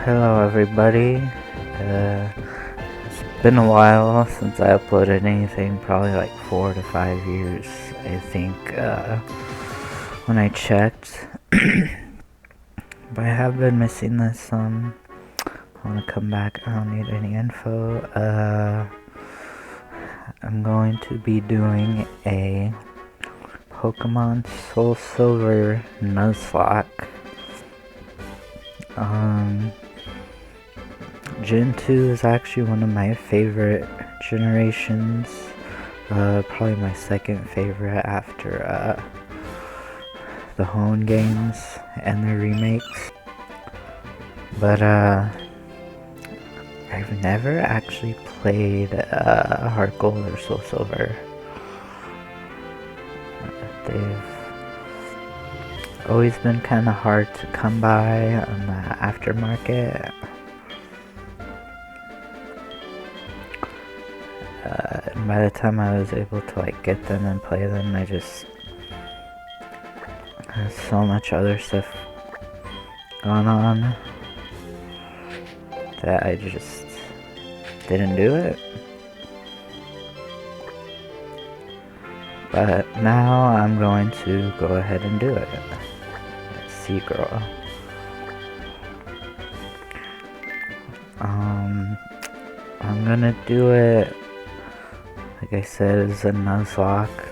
Hello everybody. It's been a while since I uploaded anything, probably like 4 to 5 years, I think, when I checked. But I have been missing this, I want to come back, I don't need any info. I'm going to be doing a Pokemon SoulSilver Nuzlocke. Gen 2 is actually one of my favorite generations. Probably my second favorite after the Hone games and their remakes. But I've never actually played Heart Gold or SoulSilver. They've always been kind of hard to come by on the aftermarket. And by the time I was able to like get them and play them, I just had so much other stuff going on that I just didn't do it. But now I'm going to go ahead and do it. Let's see, girl. I'm gonna do it, like I said, as a Nuzlocke.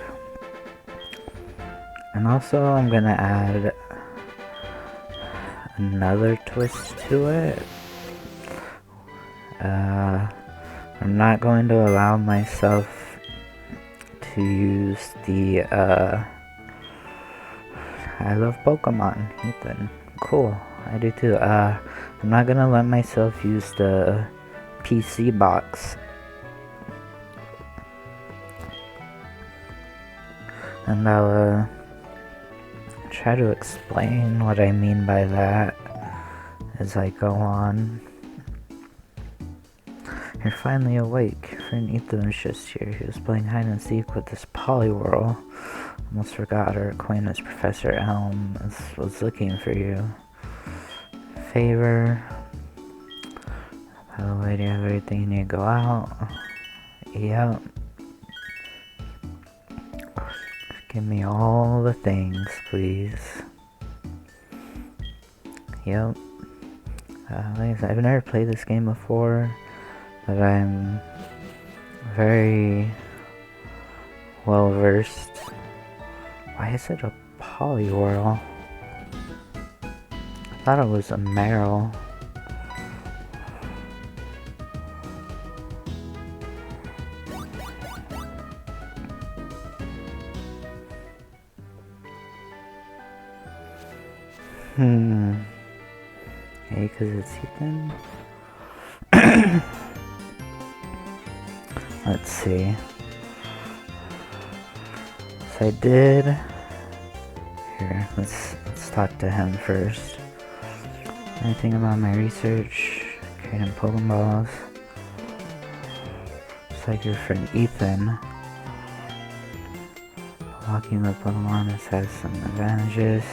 And also I'm gonna add another twist to it. I'm not going to allow myself to use the I love Pokemon, Ethan. Cool, I do too. I'm not gonna let myself use the PC box. And I'll try to explain what I mean by that as I go on. You're finally awake. Friend Ethan was just here. He was playing hide and seek with this Poliwhirl. Almost forgot our acquaintance Professor Elm was looking for you. Favor. By the way, do you have everything you need to go out? Yep. Give me all the things, please. Yep. Like I said, I've never played this game before, but I'm very well versed. Why is it a Poliwhirl? I thought it was a Meryl. Okay, because it's Ethan. Let's see. So I did. Here, let's talk to him first. Anything about my research? Creating Pokeballs. Just like your friend Ethan. Walking with Pokemon has some advantages.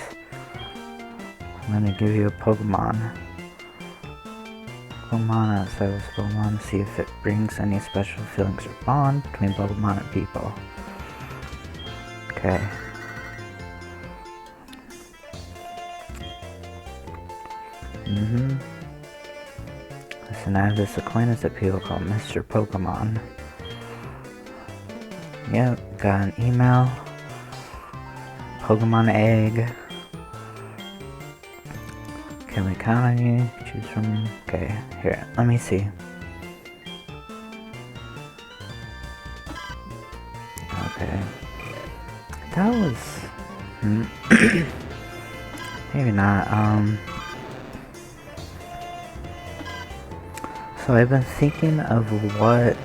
I'm gonna give you a Pokemon. Pokemon outside of Pokemon to see if it brings any special feelings or bond between Pokemon and people. Okay. Listen, I have this acquaintance that people call Mr. Pokemon. Yep, got an email. Pokemon egg. Can we count on you? Choose from... Okay, here, let me see. Okay. That was... maybe not, So I've been thinking of what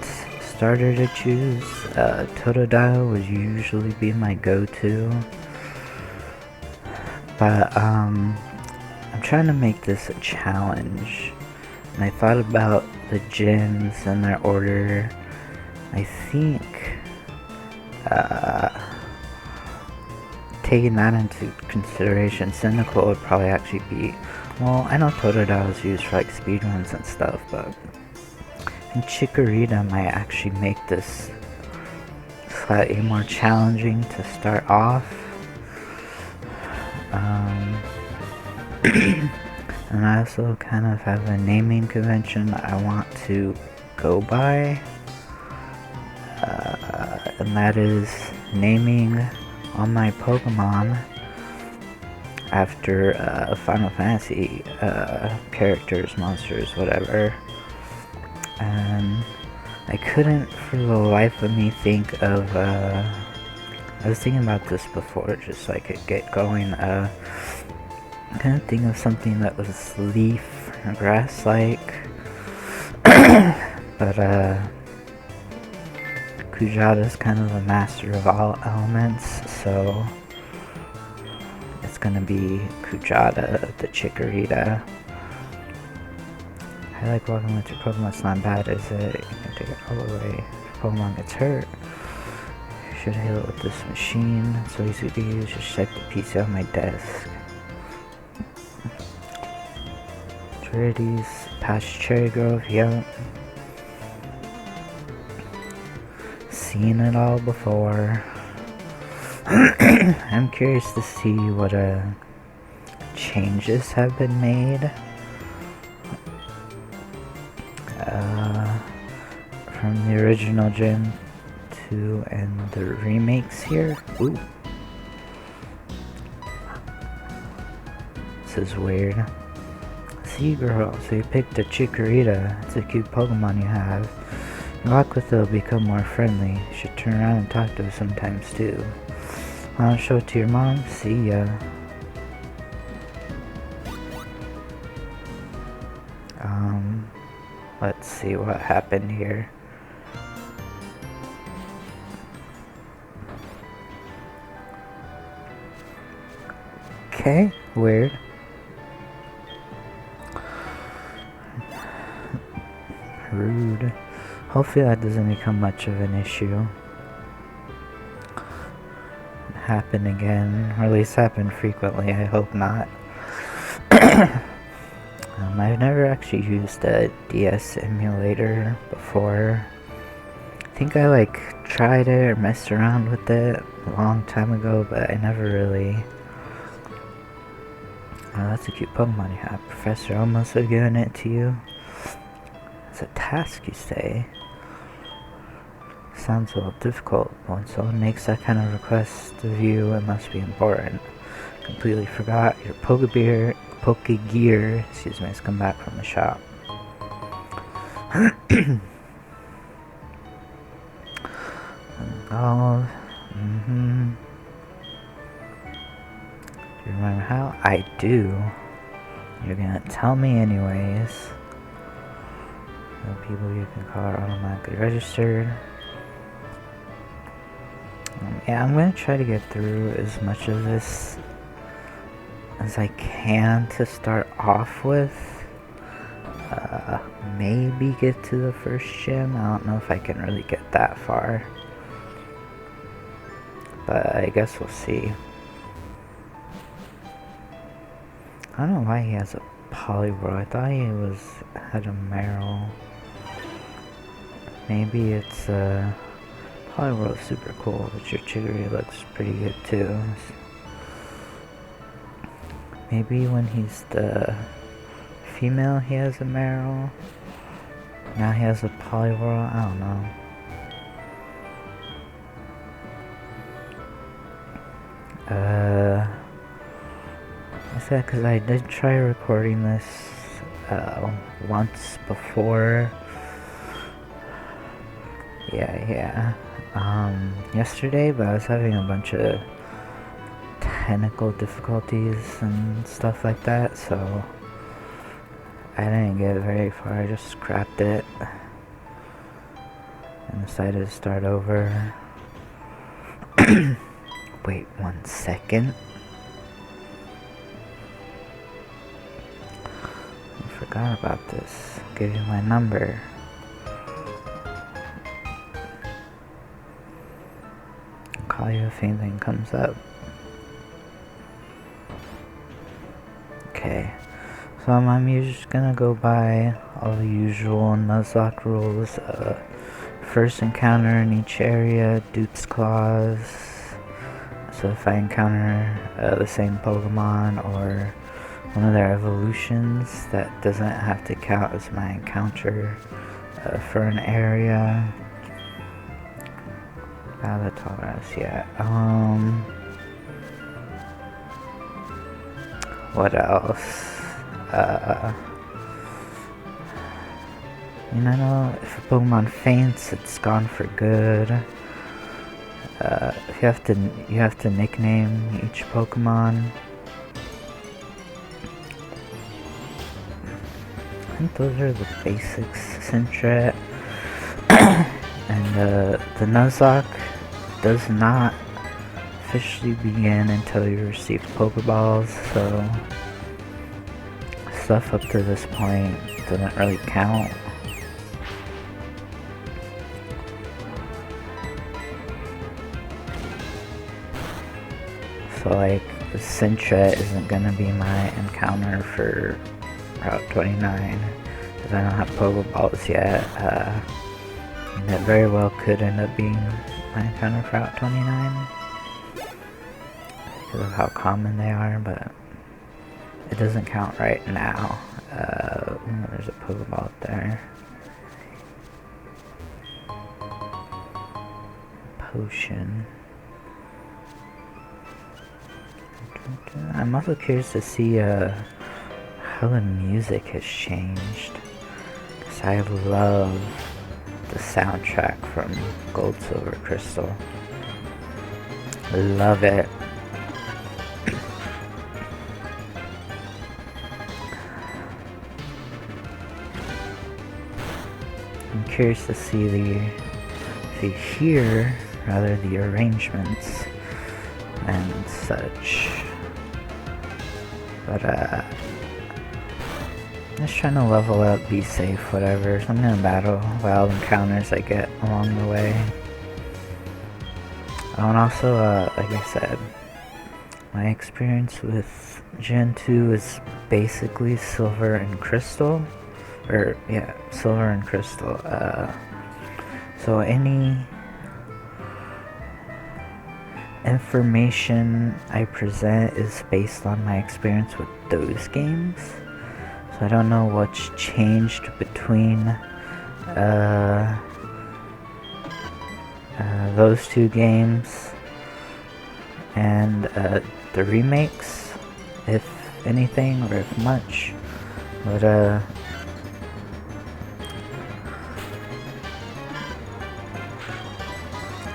starter to choose. Totodile would usually be my go-to. But, I'm trying to make this a challenge, and I thought about the gyms and their order. I think taking that into consideration, Cynical would probably actually be Well, I know Totodile is used for like speedruns and stuff, but I think Chikorita might actually make this slightly more challenging to start off. And I also kind of have a naming convention I want to go by, and that is naming all my Pokemon after Final Fantasy characters, monsters, whatever. And I couldn't for the life of me think of, I was thinking about this before, just so I could get going. I couldn't think of something that was leaf or grass-like. But Kujata's kind of a master of all elements, so it's gonna be Kujata, the Chikorita. I like walking with your Pokemon, it's not bad, is it? You can take it all the way. If your Pokemon gets hurt, you should heal it with this machine. It's so easy to use, just check the PC on my desk. Charities, past Cherry Grove, yep. Seen it all before. I'm curious to see what changes have been made from the original Gen 2 and the remakes here. Ooh. This is weird. See, girl, so you picked a Chikorita. It's a cute Pokemon you have. You walk with it, it'll become more friendly. You should turn around and talk to it sometimes too. Wanna show it to your mom? See ya. Let's see what happened here. Okay, weird. Rude. Hopefully that doesn't become much of an issue. Happen again, or at least happen frequently, I hope not. I've never actually used a DS emulator before. I think I like tried it or messed around with it a long time ago, but I never really... Oh, that's a cute Pokemon you have. Professor almost have given it to you. It's a task, you say? Sounds a little difficult. When someone makes that kind of request of you, it must be important. Completely forgot your Pokegear, excuse me, has come back from the shop. Oh, do you remember how? I do. You're gonna tell me anyways. The people you can call are automatically registered. Yeah, I'm gonna try to get through as much of this as I can to start off with. Maybe get to the first gym. I don't know if I can really get that far, but I guess we'll see. I don't know why he has a Poliwhirl. I thought he had a Meryl. Maybe it's Poliwhirl is super cool, but your Chikorita looks pretty good too. Maybe when he's the female he has a Meryl. Now he has a Poliwhirl, I don't know. Is that because I did try recording this once before? Yeah. Yesterday, but I was having a bunch of technical difficulties and stuff like that, so I didn't get very far. I just scrapped it and decided to start over. Wait 1 second. I forgot about this. I'll give you my number. I'll call you if anything comes up. Okay. So I'm just gonna go by all the usual Nuzlocke rules. First encounter in each area, Dupe's Claws. So if I encounter the same Pokemon or one of their evolutions, that doesn't have to count as my encounter for an area. Avatar's, yeah. What else? You know, if a Pokemon faints, it's gone for good. You have to nickname each Pokemon. I think those are the basics, Sintret. And the Nuzlocke does not officially begin until you receive Pokeballs, so stuff up to this point doesn't really count. So like, the Sintret isn't gonna be my encounter for Route 29, because I don't have Pokeballs yet. And that very well could end up being my encounter for Route 29, because of how common they are, but it doesn't count right now. There's a Pokeball up there. Potion. I'm also curious to see how the music has changed, because I love the soundtrack from Gold, Silver, Crystal. Love it. I'm curious to see hear the arrangements and such. But just trying to level up, be safe, whatever. So I'm gonna battle wild encounters I get along the way. Oh, and also, like I said, my experience with Gen 2 is basically Silver and Crystal. Or, yeah, Silver and Crystal. So any information I present is based on my experience with those games. So I don't know what's changed between those two games and the remakes, if anything, or if much. But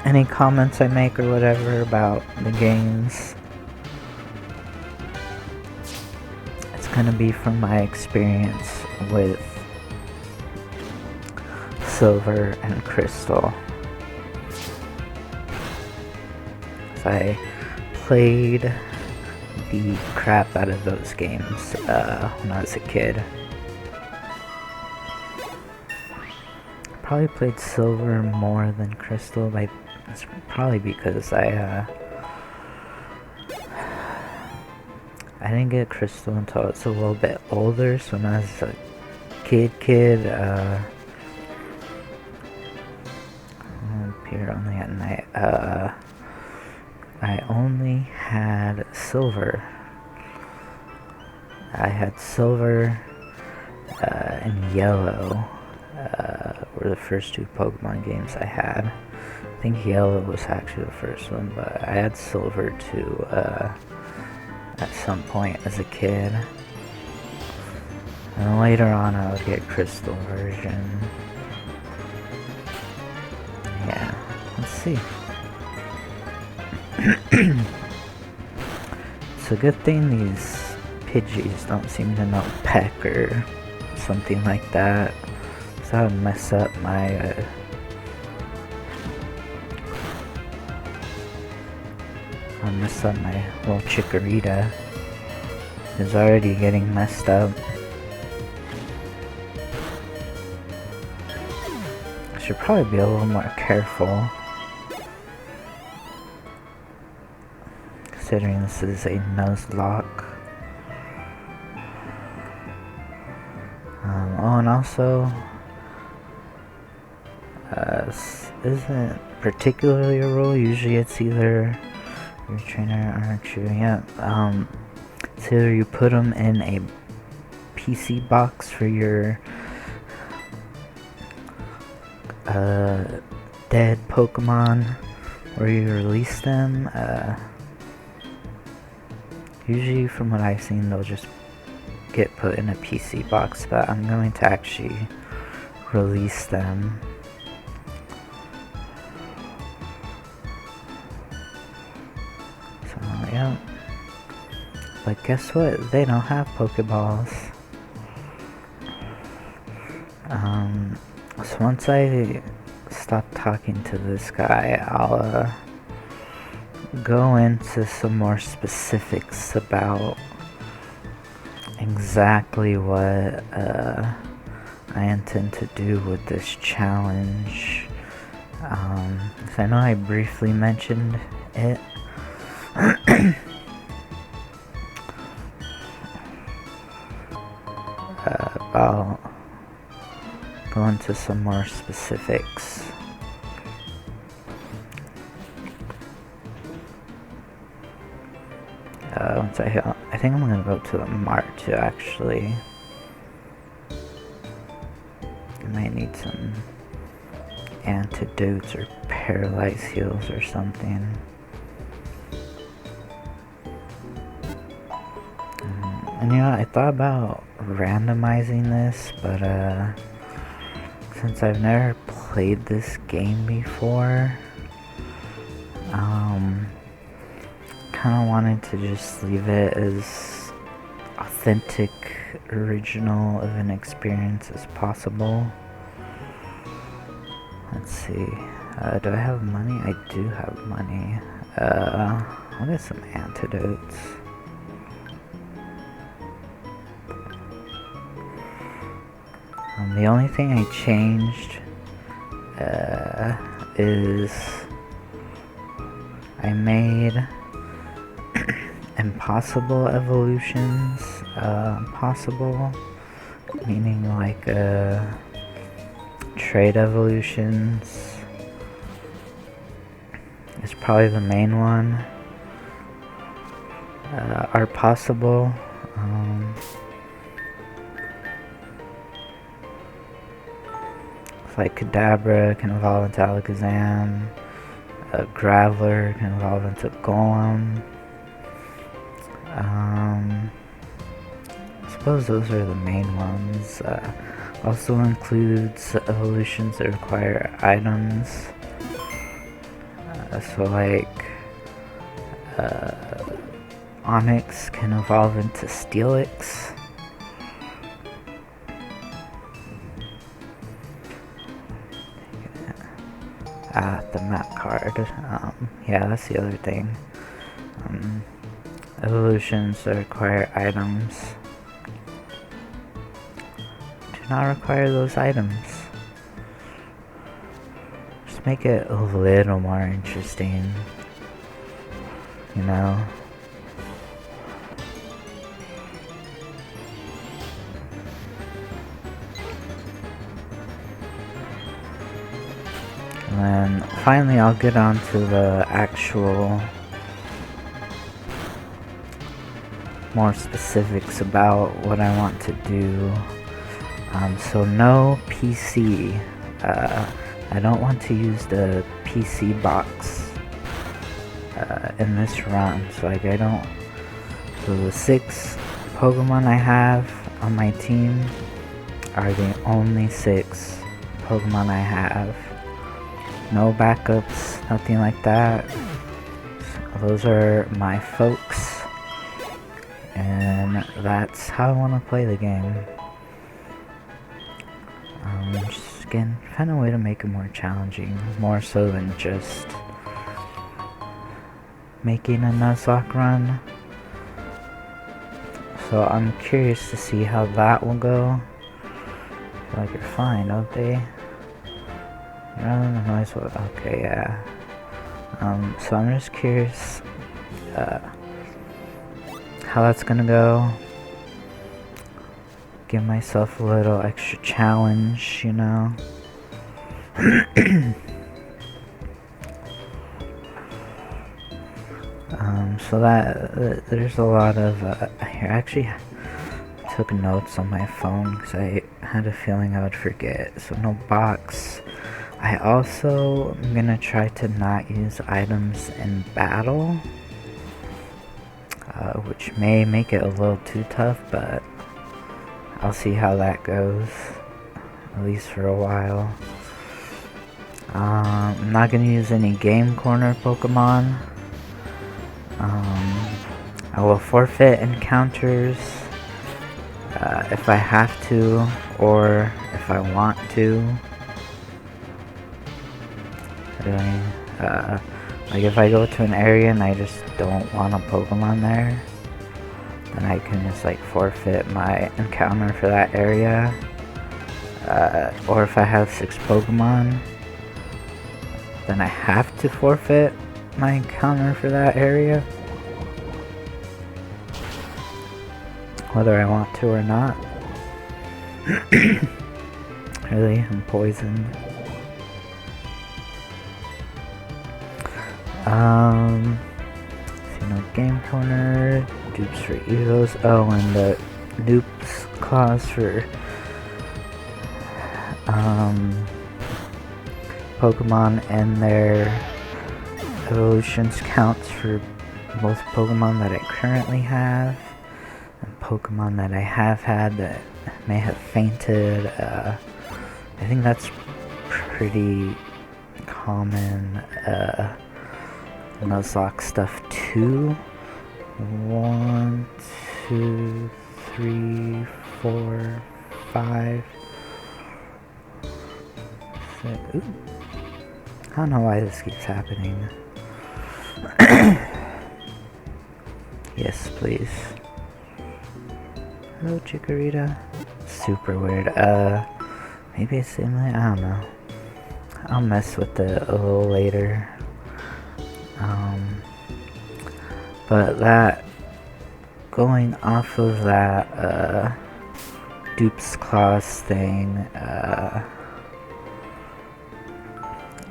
any comments I make or whatever about the games, it's gonna be from my experience with Silver and Crystal. So I played the crap out of those games when I was a kid. Probably played Silver more than Crystal. That's probably because I didn't get Crystal until I was a little bit older. So when I was a kid, appear only at night. I only had Silver. I had Silver and Yellow. Were the first two Pokemon games I had. I think Yellow was actually the first one, but I had Silver too at some point as a kid. And later on I would get Crystal version. Yeah, let's see. It's a good thing these Pidgeys don't seem to know Peck or something like that. So that would mess up my little Chikorita. It's already getting messed up. I should probably be a little more careful, considering this is a Nuzlocke. Oh, and also, isn't particularly a rule. Usually it's either your trainer, aren't you? Yeah. It's either you put them in a PC box for your dead Pokemon, or you release them. Usually, from what I've seen, they'll just get put in a PC box, but I'm going to actually release them. So, yeah. But guess what? They don't have Pokeballs. So once I stop talking to this guy, I'll go into some more specifics about exactly what I intend to do with this challenge. So I know I briefly mentioned it. I'll go into some more specifics. Once I think I'm gonna go to the mart to actually. I might need some antidotes or paralyze heals or something. And you know, I thought about randomizing this, but since I've never played this game before, kind of wanted to just leave it as authentic, original of an experience as possible. Let's see, do I have money? I do have money. I'll get some antidotes. The only thing I changed is I made impossible evolutions possible, meaning like trade evolutions is probably the main one, are possible. Like Kadabra can evolve into Alakazam, Graveler can evolve into Golem. I suppose those are the main ones. Also includes evolutions that require items. So like Onyx can evolve into Steelix. The map card. Yeah, that's the other thing. Evolutions that require items do not require those items. Just make it a little more interesting, you know? And then finally I'll get on to the actual more specifics about what I want to do. So no PC. I don't want to use the PC box in this run. So like I don't. So the 6 Pokemon I have on my team are the only 6 Pokemon I have. No backups, nothing like that. Those are my folks. And that's how I want to play the game. Just again, find a way to make it more challenging, more so than just making a Nuzlocke run. So I'm curious to see how that will go. I feel like you're fine, don't they? Rather than noise, okay, yeah. So I'm just curious how that's gonna go. give myself a little extra challenge, you know. So that there's a lot of here. I actually took notes on my phone because I had a feeling I would forget. So no box. I also am gonna try to not use items in battle, which may make it a little too tough, but I'll see how that goes, at least for a while. I'm not gonna use any game corner Pokemon. I will forfeit encounters if I have to, or if I want to. Really, like if I go to an area and I just don't want a Pokemon there, then I can just like forfeit my encounter for that area. Or if I have 6 Pokemon, then I have to forfeit my encounter for that area, whether I want to or not. Really, I'm poisoned. See, no game corner, dupes for Evos. Oh, and the dupes clause for Pokemon and their evolutions counts for both Pokemon that I currently have and Pokemon that I have had that may have fainted. I think that's pretty common Nuzlocke stuff too. 1, 2, 3, 4, 5, 6. Ooh. I don't know why this keeps happening. Yes, please. Hello, Chikorita. Super weird. Maybe it's similar. I don't know. I'll mess with it a little later. But that, going off of that dupes clause thing,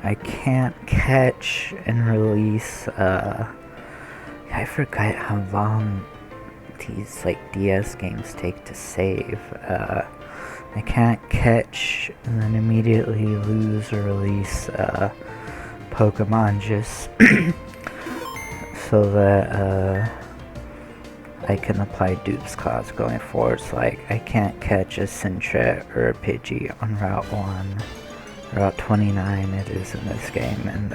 I can't catch and release. I forgot how long these like DS games take to save. I can't catch and then immediately lose or release Pokemon just so that I can apply dupes clause going forward. So like I can't catch a Sentret or a Pidgey on Route 1. Route 29 it is in this game, and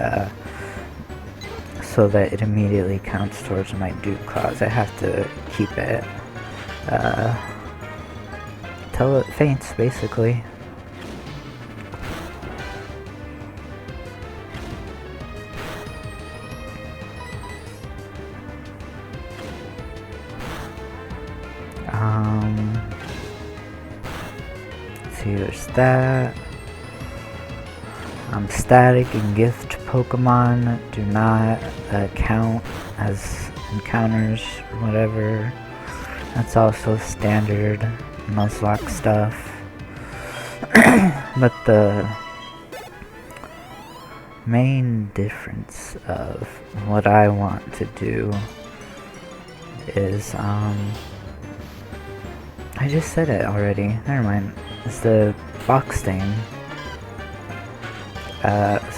so that it immediately counts towards my dupe clause, I have to keep it till it faints, basically. Let's see, there's that. Static and gift Pokemon do not count as encounters or whatever. That's also standard Nuzlocke stuff. But the main difference of what I want to do is, I just said it already, never mind, it's the box thing.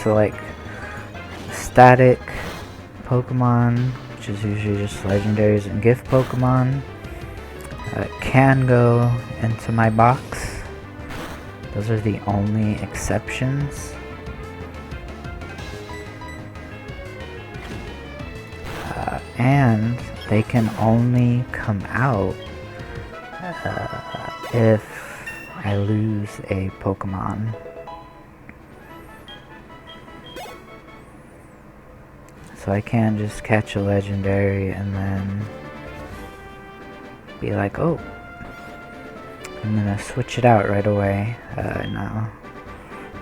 So like static Pokemon, which is usually just legendaries and gift Pokemon, can go into my box. Those are the only exceptions. And they can only come out if I lose a Pokemon. So I can't just catch a legendary and then be like, oh, I'm gonna switch it out right away. No.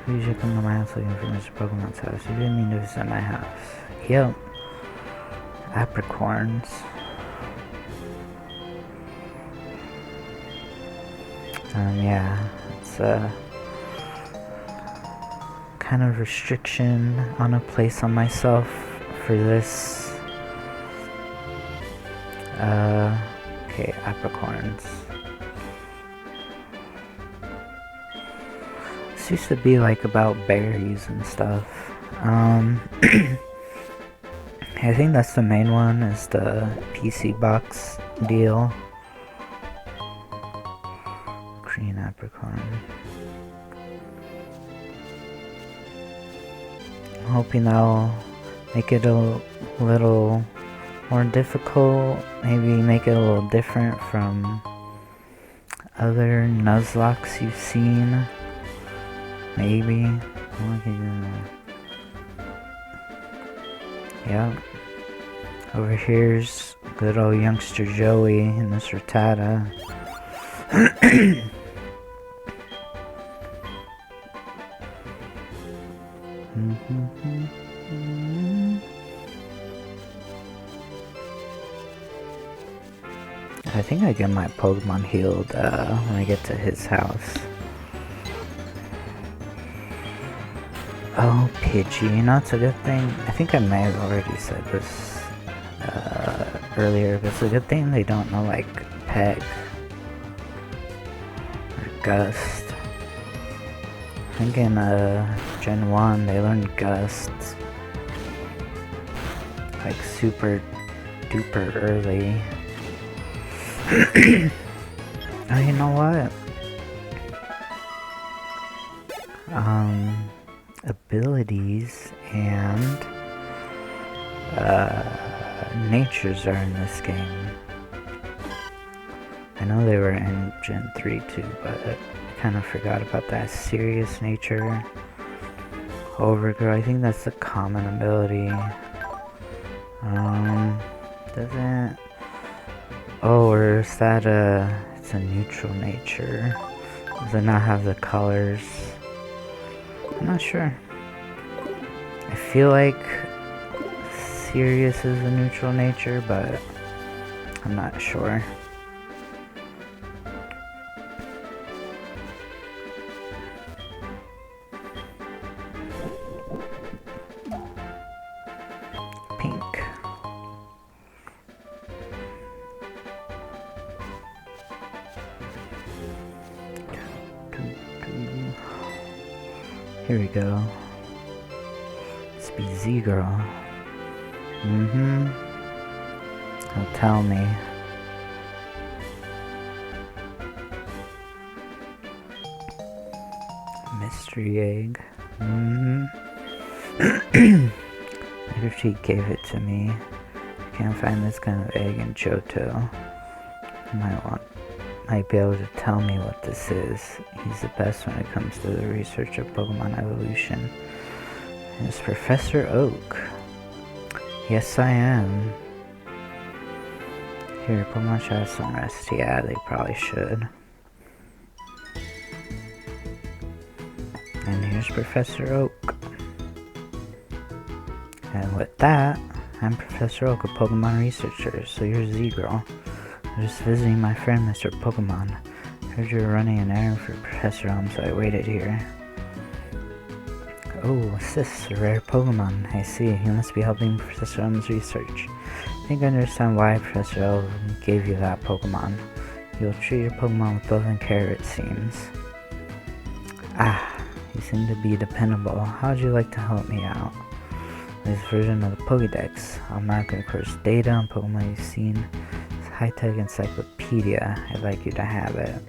You usually come to my house looking for Mr. Pokemon's house. You didn't mean to visit my house. Yep. Apricorns. Yeah, it's a kind of restriction on a place on myself for this. Okay, apricorns. This used to be like about berries and stuff. I think that's the main one, is the PC box deal. Green apricot. I'm hoping that'll make it a little more difficult, maybe make it a little different from other Nuzlocks you've seen. Maybe. Yeah. Over here's good old youngster Joey in this Rattata. I think I get my Pokemon healed when I get to his house. Oh, Pidgey, you know it's a good thing? I think I may have already said this earlier, but it's a good thing they don't know like Peck or Gust. I think in Gen 1 they learned Gust like super duper early. Oh, you know what? Abilities and natures are in this game. I know they were in Gen 3 too, but I kind of forgot about that. Serious nature. Overgrow, I think that's the common ability. Doesn't... Oh, or is that it's a neutral nature? Does it not have the colors? I'm not sure. I feel like Serious is a neutral nature, but I'm not sure. Pink. Here we go. Let's be Z-Girl. He'll tell me. Mystery egg. If she gave it to me. I can't find this kind of egg in Johto. Might be able to tell me what this is. He's the best when it comes to the research of Pokemon evolution. It's Professor Oak. Yes, I am. Here, Pokemon should have some rest. Yeah, they probably should. And here's Professor Oak. And with that, I'm Professor Oak, a Pokemon researcher. So you're Z-Girl. I'm just visiting my friend, Mr. Pokemon. Heard you were running an errand for Professor Elm, so I waited here. Oh, Sis, a rare Pokemon. I see. You must be helping Professor Elm's research. I think I understand why Professor Elm gave you that Pokemon. You'll treat your Pokemon with love and care, it seems. Ah, you seem to be dependable. How'd you like to help me out? This version of the Pokédex. I'll mark, of course, data on Pokemon you've seen. It's a high-tech encyclopedia. I'd like you to have it.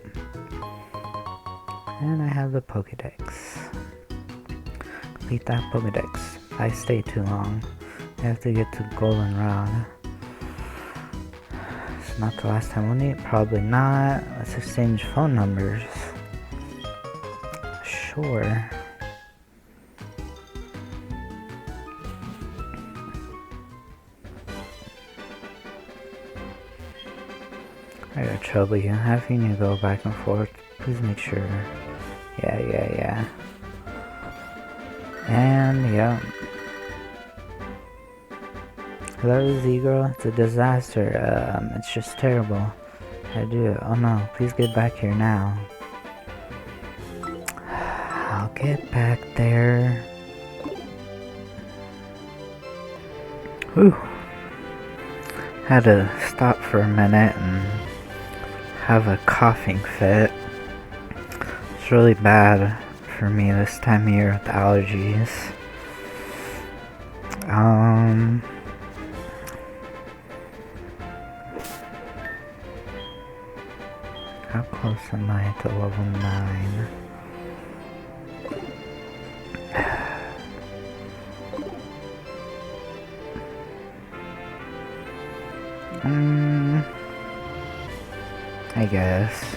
And I have the Pokédex. Complete that Pokédex. I stay too long. I have to get to Goldenrod. It's not the last time we'll meet. Probably not. Let's exchange phone numbers. Sure. I got trouble you. Having you go back and forth. Please make sure. Yeah. And, yeah. Hello, Z-Girl. It's a disaster. It's just terrible. I do. Oh no, please get back here now. Get back there. Whew. Had to stop for a minute and have a coughing fit. It's really bad for me this time of year with allergies. How close am I to level 9? I guess.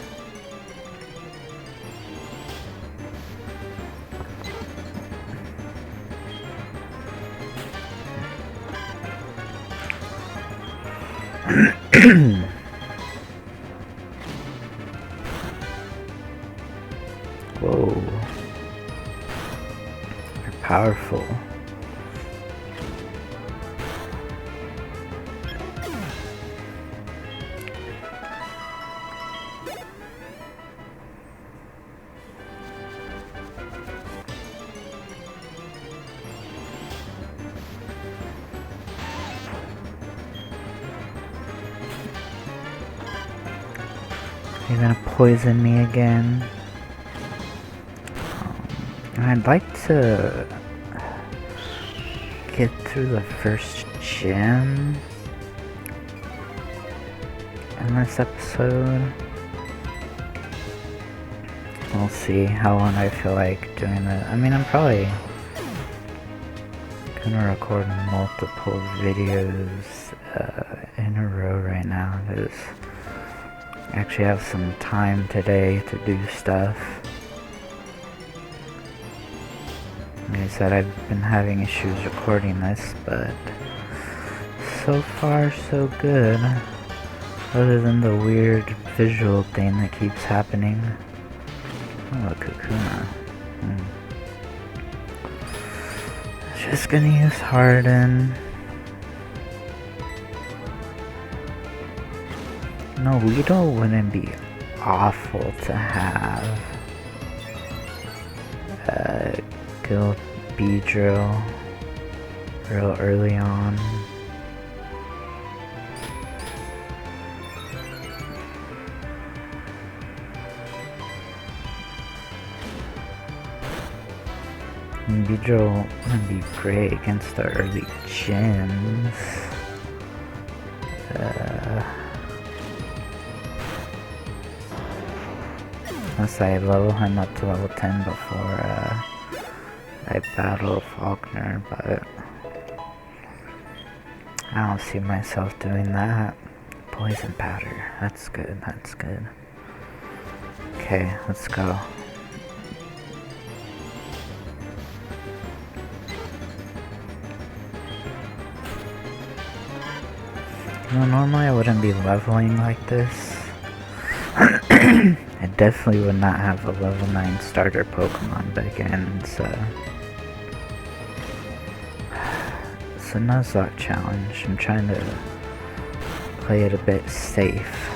Whoa. You're powerful. You're gonna poison me again. I'd like to get through the first gym in this episode. We'll see how long I feel like doing it. I mean, I'm probably gonna record multiple videos in a row right now because I actually have some time today to do stuff. Like I said, I've been having issues recording this, but so far so good. Other than the weird visual thing that keeps happening. Oh, a Kakuna. Just gonna use Harden. No, Weedle wouldn't be awful to have. Guild Beedrill real early on. Beedrill would be great against the early gyms. Unless I level him up to level 10 before I battle Faulkner, but I don't see myself doing that. Poison powder, that's good, that's good. Okay, let's go. You know, normally I wouldn't be leveling like this. I definitely would not have a level 9 starter Pokemon, but again, it's a Nuzlocke challenge. I'm trying to play it a bit safe.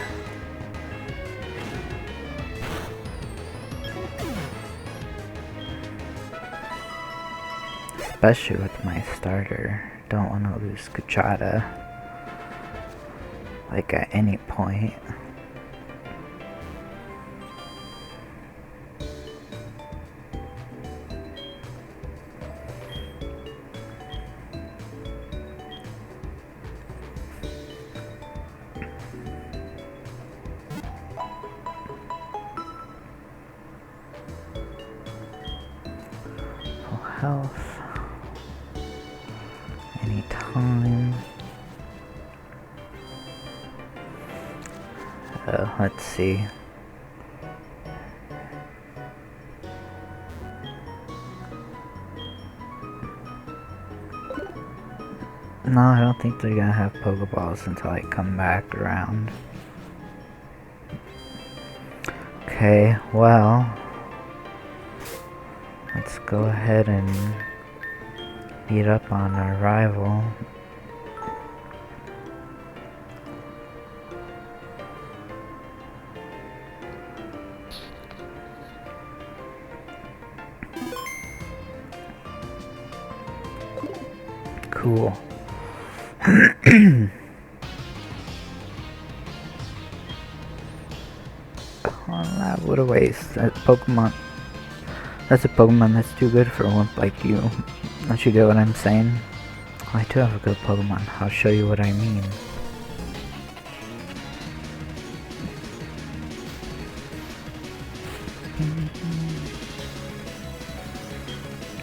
Especially with my starter. Don't want to lose Kuchata. Like at any point. Health anytime. Let's see. No, I don't think they're gonna have Pokeballs until I come back around. Okay, well, let's go ahead and beat up on our rival. Cool. Oh, what a waste. That Pokemon. That's a Pokemon that's too good for a wimp like you. Don't you get what I'm saying? Oh, I do have a good Pokemon. I'll show you what I mean.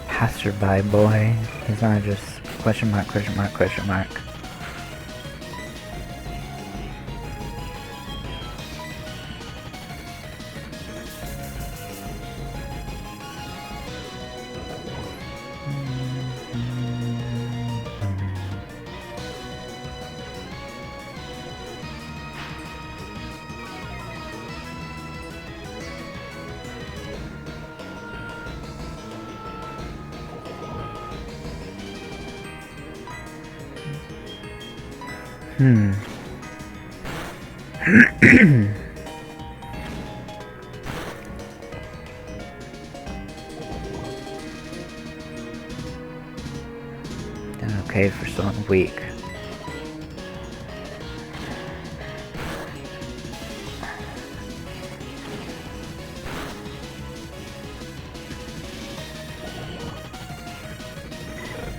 Passerby boy. He's not just question mark, question mark, question mark. Okay, for someone weak.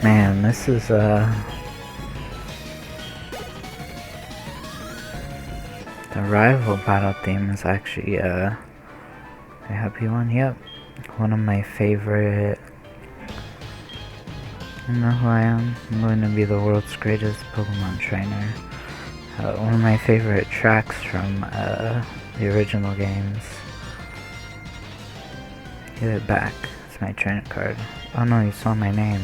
Man, this is the rival battle theme is actually a happy one. Yep, one of my favorite. You know who I am? I'm going to be the world's greatest Pokemon trainer. One of my favorite tracks from the original games. Give it back. It's my trainer card. Oh no, you saw my name.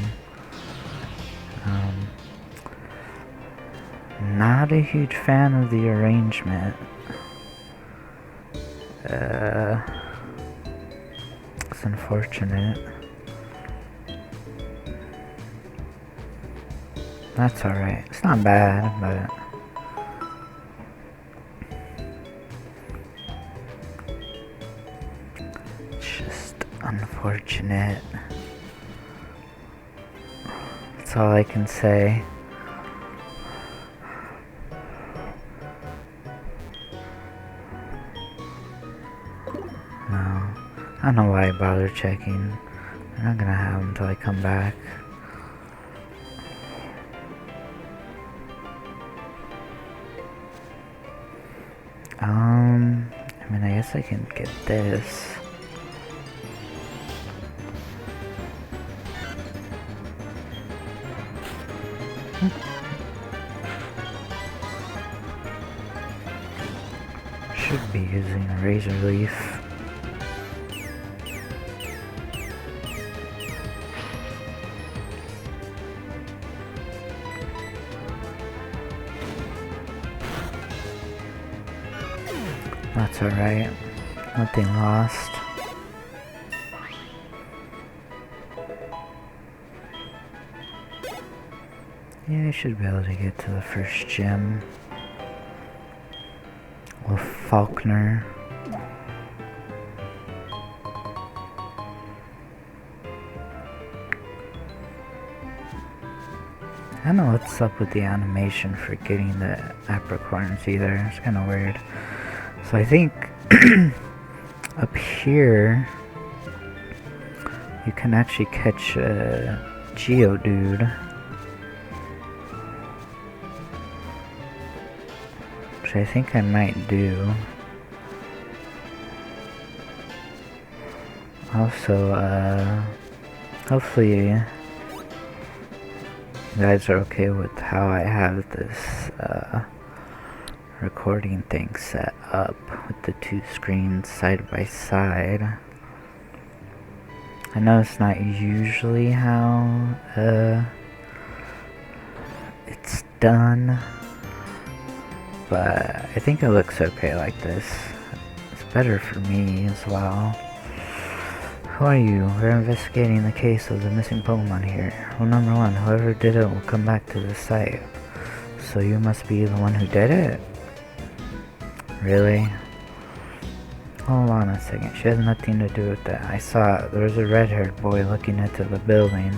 Not a huge fan of the arrangement. It's unfortunate. That's alright. It's not bad, but it's just unfortunate. That's all I can say. No. I don't know why I bother checking. I'm not gonna have them until I come back. I mean, I guess I can get this. Should be using a Razor Leaf. That's alright. Nothing lost. Yeah, I should be able to get to the first gym. With Faulkner. I don't know what's up with the animation for getting the apricorns either. It's kind of weird. So I think up here you can actually catch a Geodude, which I think I might do. Also, hopefully you guys are okay with how I have this recording thing set up with the two screens side by side. I know it's not usually how it's done, but I think it looks okay like this. It's better for me as well. Who are you? We're investigating the case of the missing Pokemon here. Rule number 1, whoever did it will come back to the site. So you must be the one who did it? Really? Hold on a second, she has nothing to do with that. I saw there was a red-haired boy looking into the building.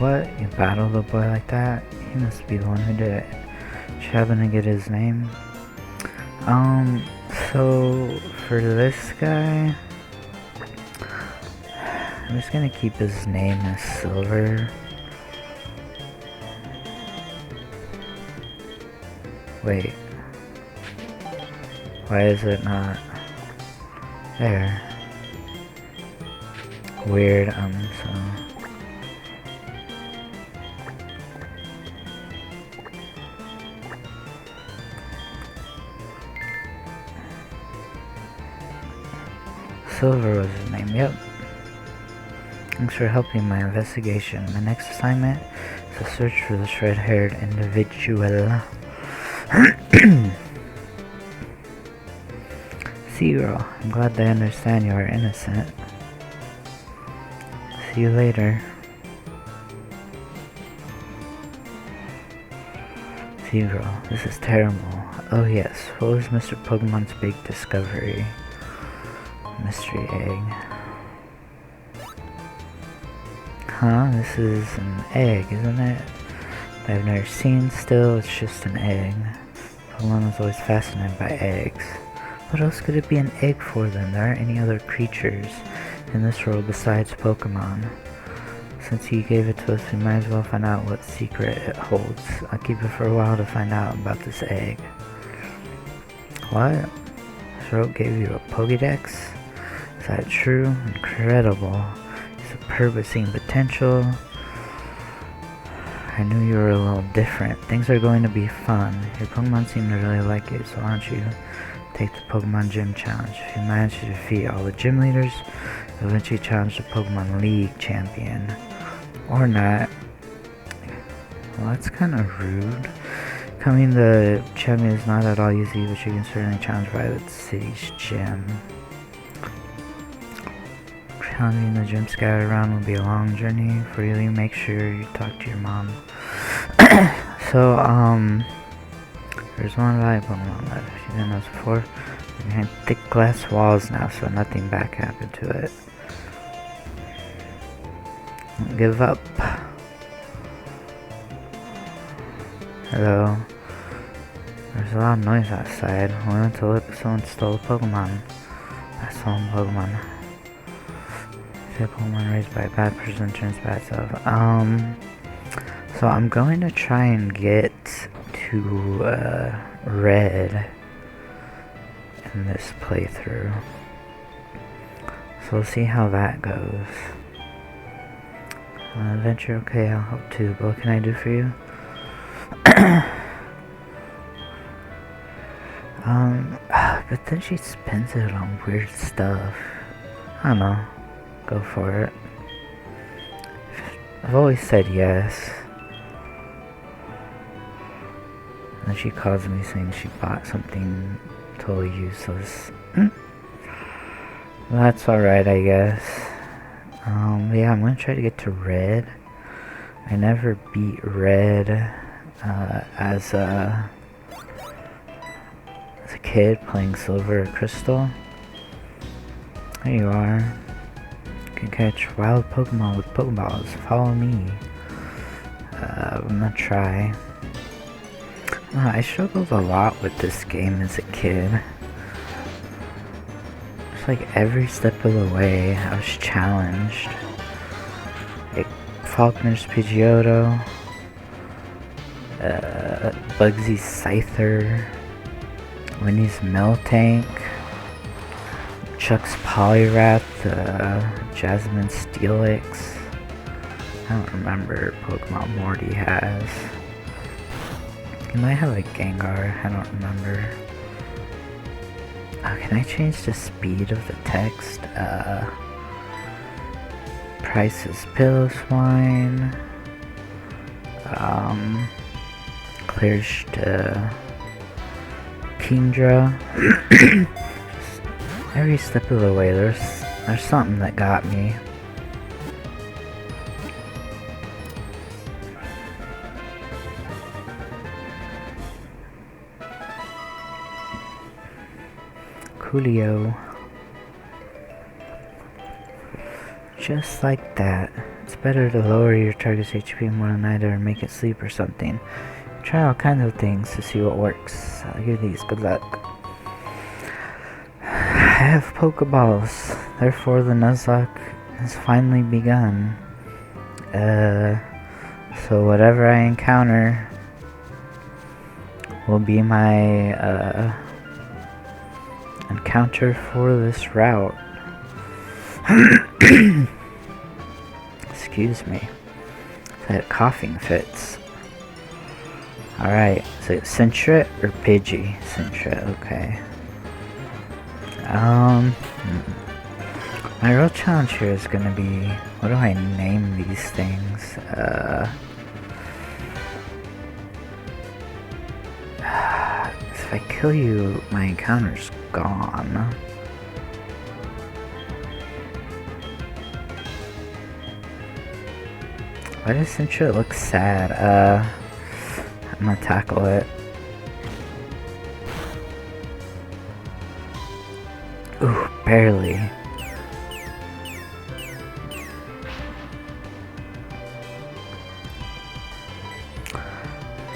What? You battled a boy like that? He must be the one who did it. Did you happen to get his name? So for this guy, I'm just gonna keep his name as Silver. Wait. Why is it not there? Weird, so... Silver was his name, yep. Thanks for helping my investigation. My next assignment is to search for this red-haired individual. Zero. I'm glad they understand you are innocent. See you later. Zero. This is terrible. Oh yes, what was Mr. Pokemon's big discovery? Mystery egg. Huh? This is an egg, isn't it? I've never seen still, it's just an egg. Pokemon was always fascinated by eggs. What else could it be an egg for then? There aren't any other creatures in this world besides Pokemon. Since he gave it to us, we might as well find out what secret it holds. I'll keep it for a while to find out about this egg. What? Throat gave you a Pokédex? Is that true? Incredible. Superb at seeing potential. I knew you were a little different. Things are going to be fun. Your Pokemon seem to really like you, so why don't you take the Pokemon Gym Challenge. If you manage to defeat all the gym leaders, you'll eventually challenge the Pokemon League champion. Or not. Well, that's kind of rude. Becoming the champion is not at all easy, but you can certainly challenge by the city's gym. Challenging the gym scattered around will be a long journey. For you, make sure you talk to your mom. So, there's one valuable Pokemon left. If you didn't know this before, behind thick glass walls now, so nothing bad can happen to it. Don't give up. Hello. There's a lot of noise outside. We went to look, someone stole a Pokemon. I saw a Pokemon. If a Pokemon raised by a bad person turns bad stuff. So I'm going to try and get to Red in this playthrough. So we'll see how that goes. Adventure, okay, I'll help too. But what can I do for you? But then she spends it on weird stuff. I don't know. Go for it. I've always said yes. And she calls me saying she bought something totally useless. That's alright, I guess. Yeah, I'm gonna try to get to Red. I never beat Red as a kid playing Silver or Crystal. There you are. You can catch wild Pokemon with Pokeballs. Follow me. I'm gonna try. I struggled a lot with this game as a kid. It's like every step of the way I was challenged. Like Falconer's Pidgeotto, Bugsy's Scyther, Winnie's Miltank, Chuck's Poliwrath, Jasmine's Steelix. I don't remember Pokemon Morty has. He might have a Gengar, I don't remember. Oh, can I change the speed of the text? Price is Piloswine. Clears to Kingdra. Every step of the way, there's something that got me. Coolio. Just like that. It's better to lower your target's HP more than either and make it sleep or something. Try all kinds of things to see what works. I'll give these good luck. I have Pokeballs, therefore the Nuzlocke has finally begun. So whatever I encounter will be my encounter for this route. Excuse me. I had coughing fits. Alright, so Sentret or Pidgey? Sentret, okay. My real challenge here is gonna be, what do I name these things? If I kill you, my encounter's gone. Why does Sentret look sad? I'm gonna tackle it. Ooh, barely.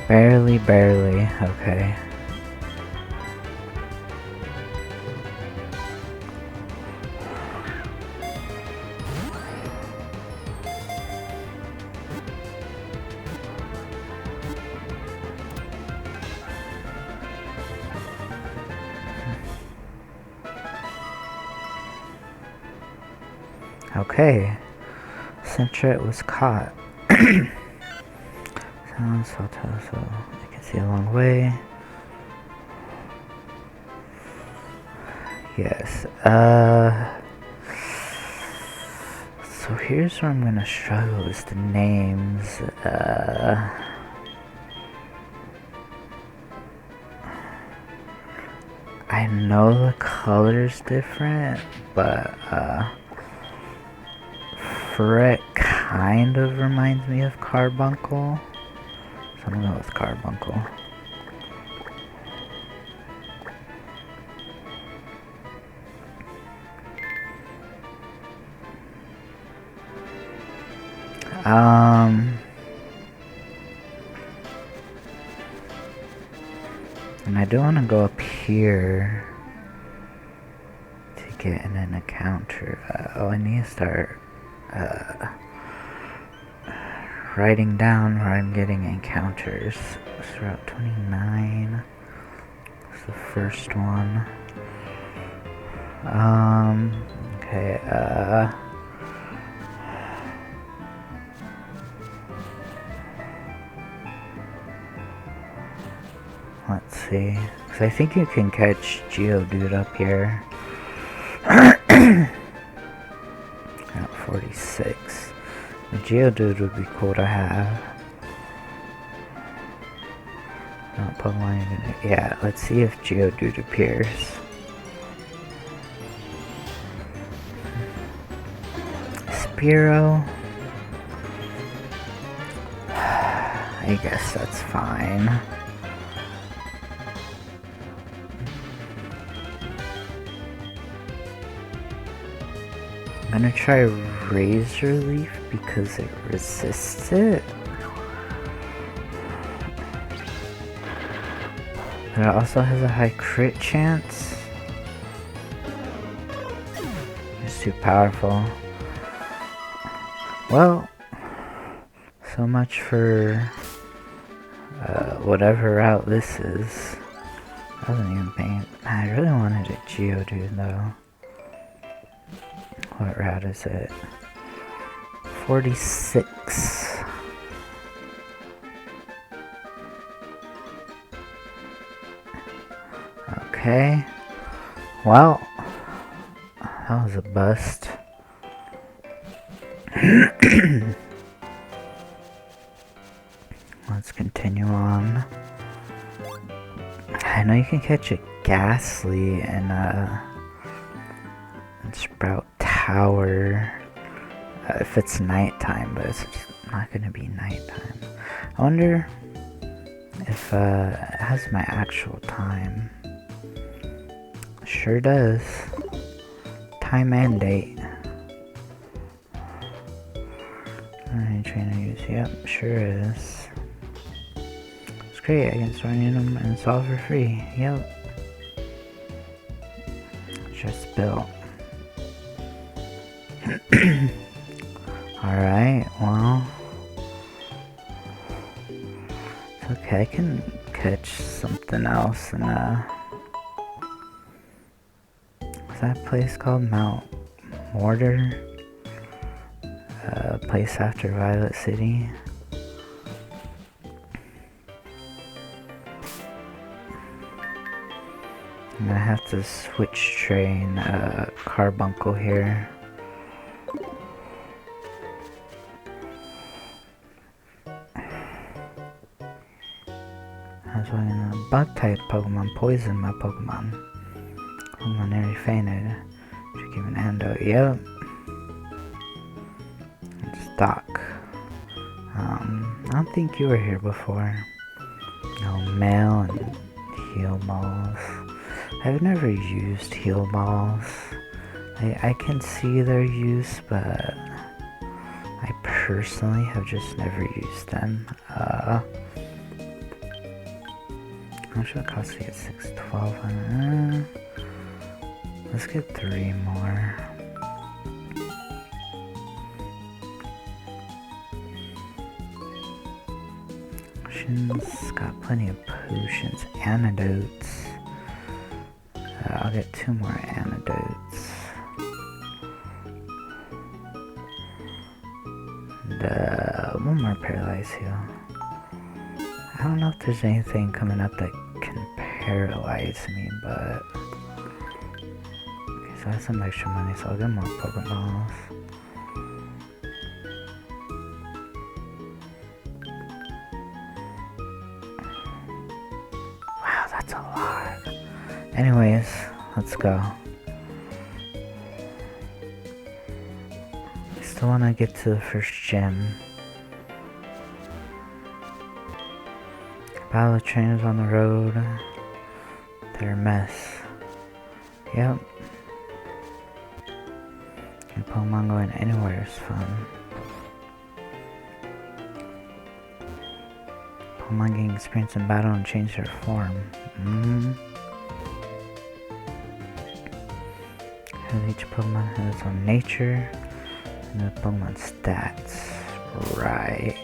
Barely, okay. Okay, Sentret was caught. So I can see a long way. Yes, so here's where I'm gonna struggle is the names. I know the color's different, but Fret kind of reminds me of Carbuncle. So I'm gonna go with Carbuncle. And I do want to go up here to get in an encounter. I need to start writing down where I'm getting encounters. It's Route 29. It's the first one. Okay, let's see. Because I think you can catch Geodude up here. At 46. The Geodude would be cool to have. Not Pokemon you're gonna... Yeah, let's see if Geodude appears. Spearow. I guess that's fine. I'm gonna try Razor Leaf because it resists it. But it also has a high crit chance. It's too powerful. Well, so much for whatever route this is. I wasn't even paying. I really wanted a Geodude though. What route is it? 46. Okay. Well, that was a bust. Let's continue on. I know you can catch a Ghastly and Sprout Tower if it's nighttime, but it's not gonna be nighttime. I wonder if it has my actual time. Sure does. Time and date. Alright, trainer use. Yep, sure is. It's great, I can store them and it's all for free. Yep. Just built. Alright, well. It's okay, I can catch something else in what's that place called? Mount Mortar? Place after Violet City. I'm gonna have to switch train Carbuncle here. I was watching a bug type Pokemon poison my Pokemon. Pokemon nearly fainted. Should give an antidote. Yep. It's Doc. I don't think you were here before. No, mail and heal balls. I've never used heal balls. I can see their use, but I personally have just never used them. How much would it cost to get 612? Let's get 3 more. Potions, got plenty of potions. Antidotes. I'll get 2 more antidotes. And 1 more paralyze heal. I don't know if there's anything coming up that can paralyze me, but okay, so I have some extra money, so I'll get more Pokeballs. Wow, that's a lot. Anyways, let's go. I still want to get to the first gym. Battle trainers on the road. They're a mess. Yep. And Pokemon going anywhere is fun. Pokemon getting experience in battle and change their form. Each Pokemon has its own nature and the Pokemon stats. Right.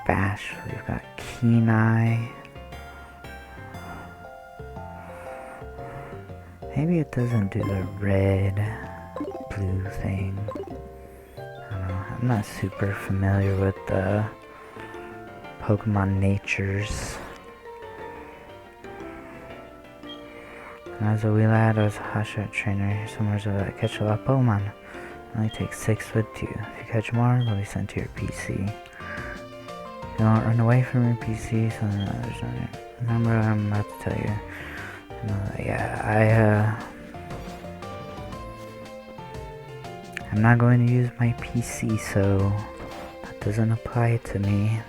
Bash, we've got Keen Eye. Maybe it doesn't do the red, blue thing. I don't know, I'm not super familiar with the Pokemon natures. When I was a wee lad, I was a hotshot trainer somewhere so that I catch a lot of Pokemon. It only takes 6 with you. If you catch more, they'll be sent to your PC. You don't run away from your PC, so there's no... Remember what I'm about to tell you. Yeah, I'm not going to use my PC, so that doesn't apply to me.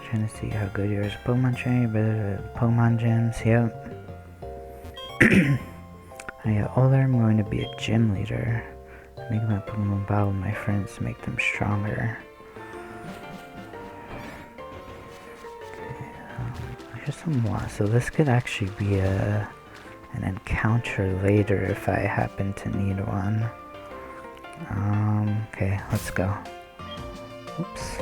Trying to see how good you are as a Pokemon trainer, better at Pokemon gyms, yep. I get older, I'm going to be a gym leader. Make my Pokemon battle with my friends to make them stronger. Okay, here's some more. So this could actually be an encounter later if I happen to need one. Okay, let's go. Oops.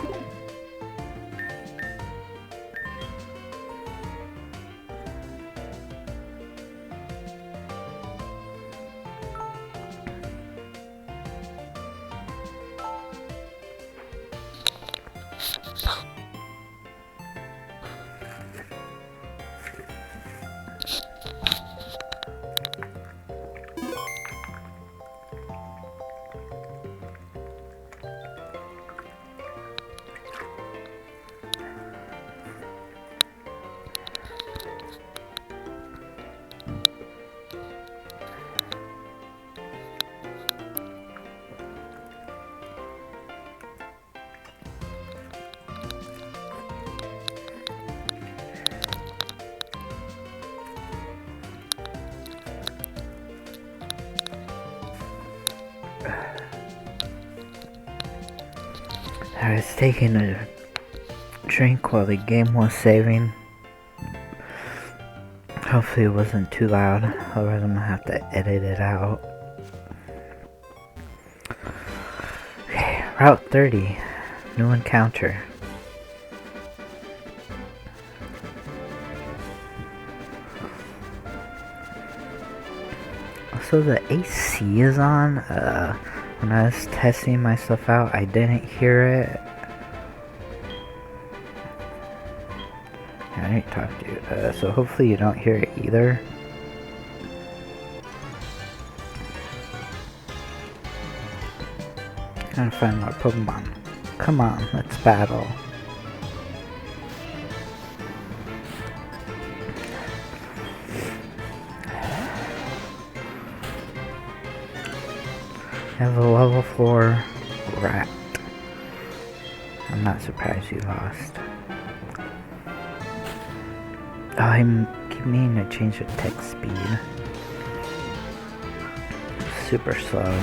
I was taking a drink while the game was saving. Hopefully it wasn't too loud, otherwise I'm gonna have to edit it out. Okay, Route 30. New encounter. Also the AC is on. When I was testing my stuff out, I didn't hear it. I need to talk to you. So hopefully you don't hear it either. Gotta find more Pokemon. Come on, let's battle. I have a level 4 rat. I'm not surprised you lost. Oh, I keep meaning to change the text speed. Super slow.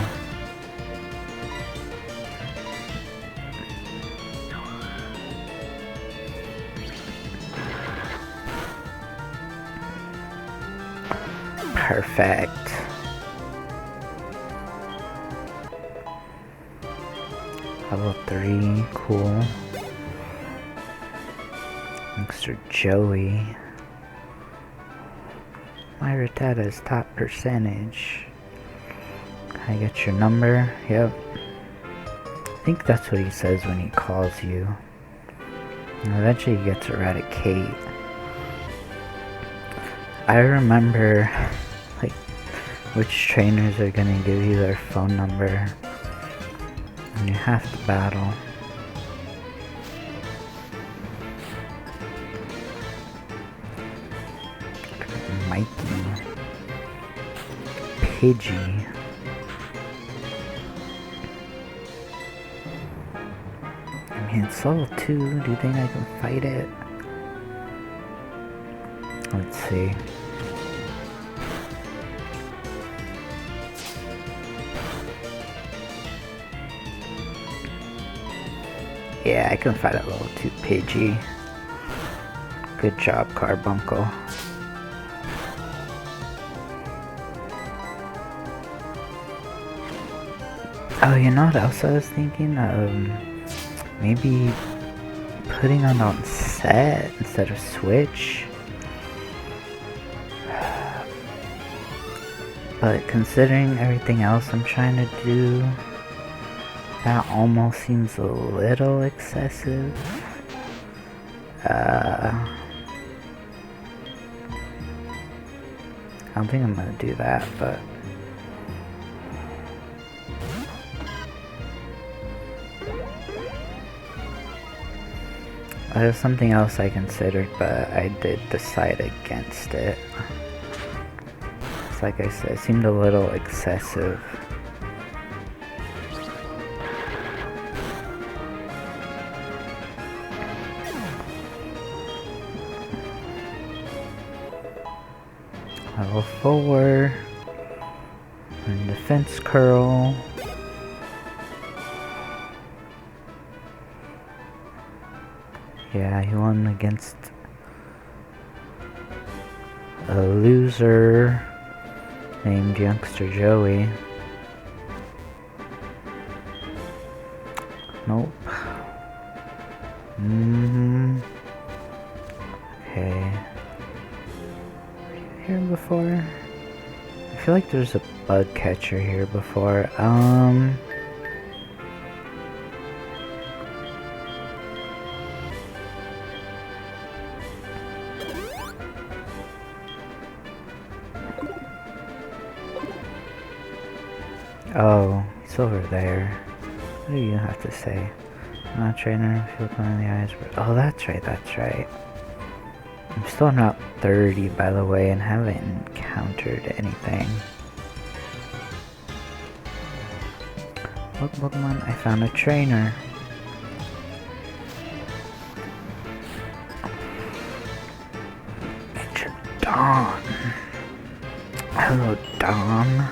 Perfect. Level 3, cool. Mr. Joey. My Rattata's top percentage. Can I get your number? Yep. I think that's what he says when he calls you. And eventually he gets Eradicate. I remember, like, which trainers are gonna give you their phone number. And you have to battle. Mikey. Pidgey. I mean, it's level 2. Do you think I can fight it? Let's see. Yeah, I can fight a level 2 Pidgey. Good job, Carbuncle. Oh, you know what else I was thinking? Maybe putting on set instead of Switch. But considering everything else I'm trying to do, that almost seems a little excessive. I don't think I'm gonna do that, but there's something else I considered, but I did decide against it. It's like I said, it seemed a little excessive. Level 4. And defense curl. Yeah, he won against a loser named Youngster Joey. Nope. Okay. Were you here before? I feel like there's a bug catcher here before. Oh, he's over there. What do you have to say? I'm not a trainer, feel one in the eyes. Oh, that's right, that's right. I'm still on Route 30, by the way, and haven't encountered anything. Look, Pokemon, I found a trainer. It's Dawn. Hello, Dawn.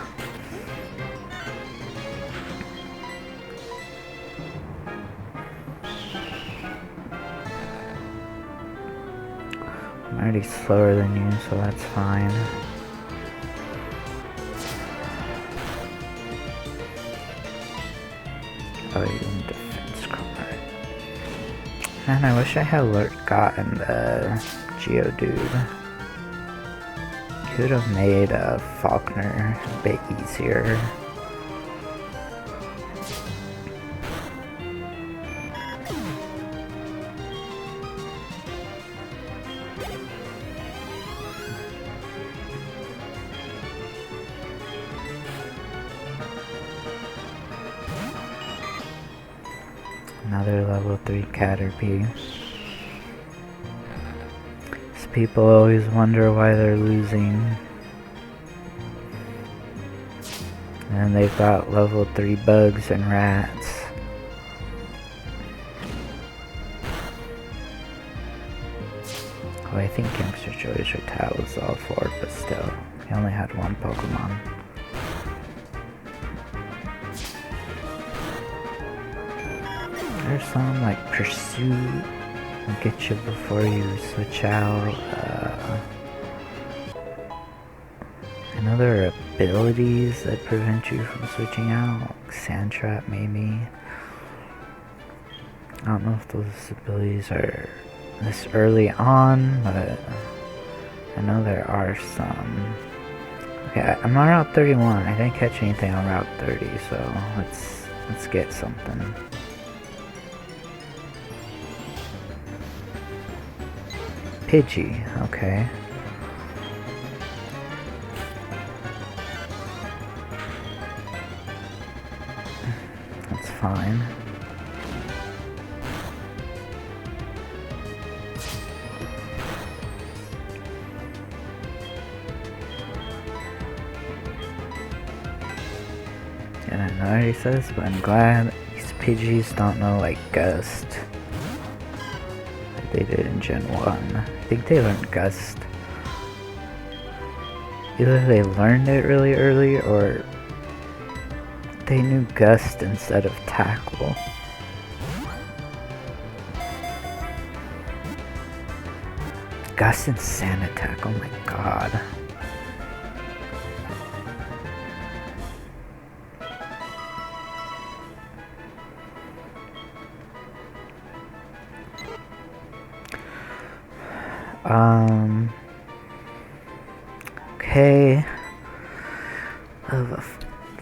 I'm already slower than you, so that's fine. Oh, you're in defense card. Man, I wish I had gotten the Geodude. Could have made Faulkner a bit easier. Another level 3 Caterpie. People always wonder why they're losing. And they've got level 3 bugs and rats. Oh, I think Youngster Joey's Rattata was all 4, but still, he only had 1 Pokemon. There's some like Pursuit. I'll get you before you switch out. I know there are abilities that prevent you from switching out, like Sand Trap maybe. I don't know if those abilities are this early on, but I know there are some. Okay, I'm on Route 31. I didn't catch anything on Route 30, so let's get something. Pidgey, okay. That's fine. And I know he says, but I'm glad these Pidgeys don't know like Gust. They did in Gen 1. I think they learned Gust. Either they learned it really early or they knew Gust instead of Tackle. Gust and Sand Attack, oh my god. Okay, of a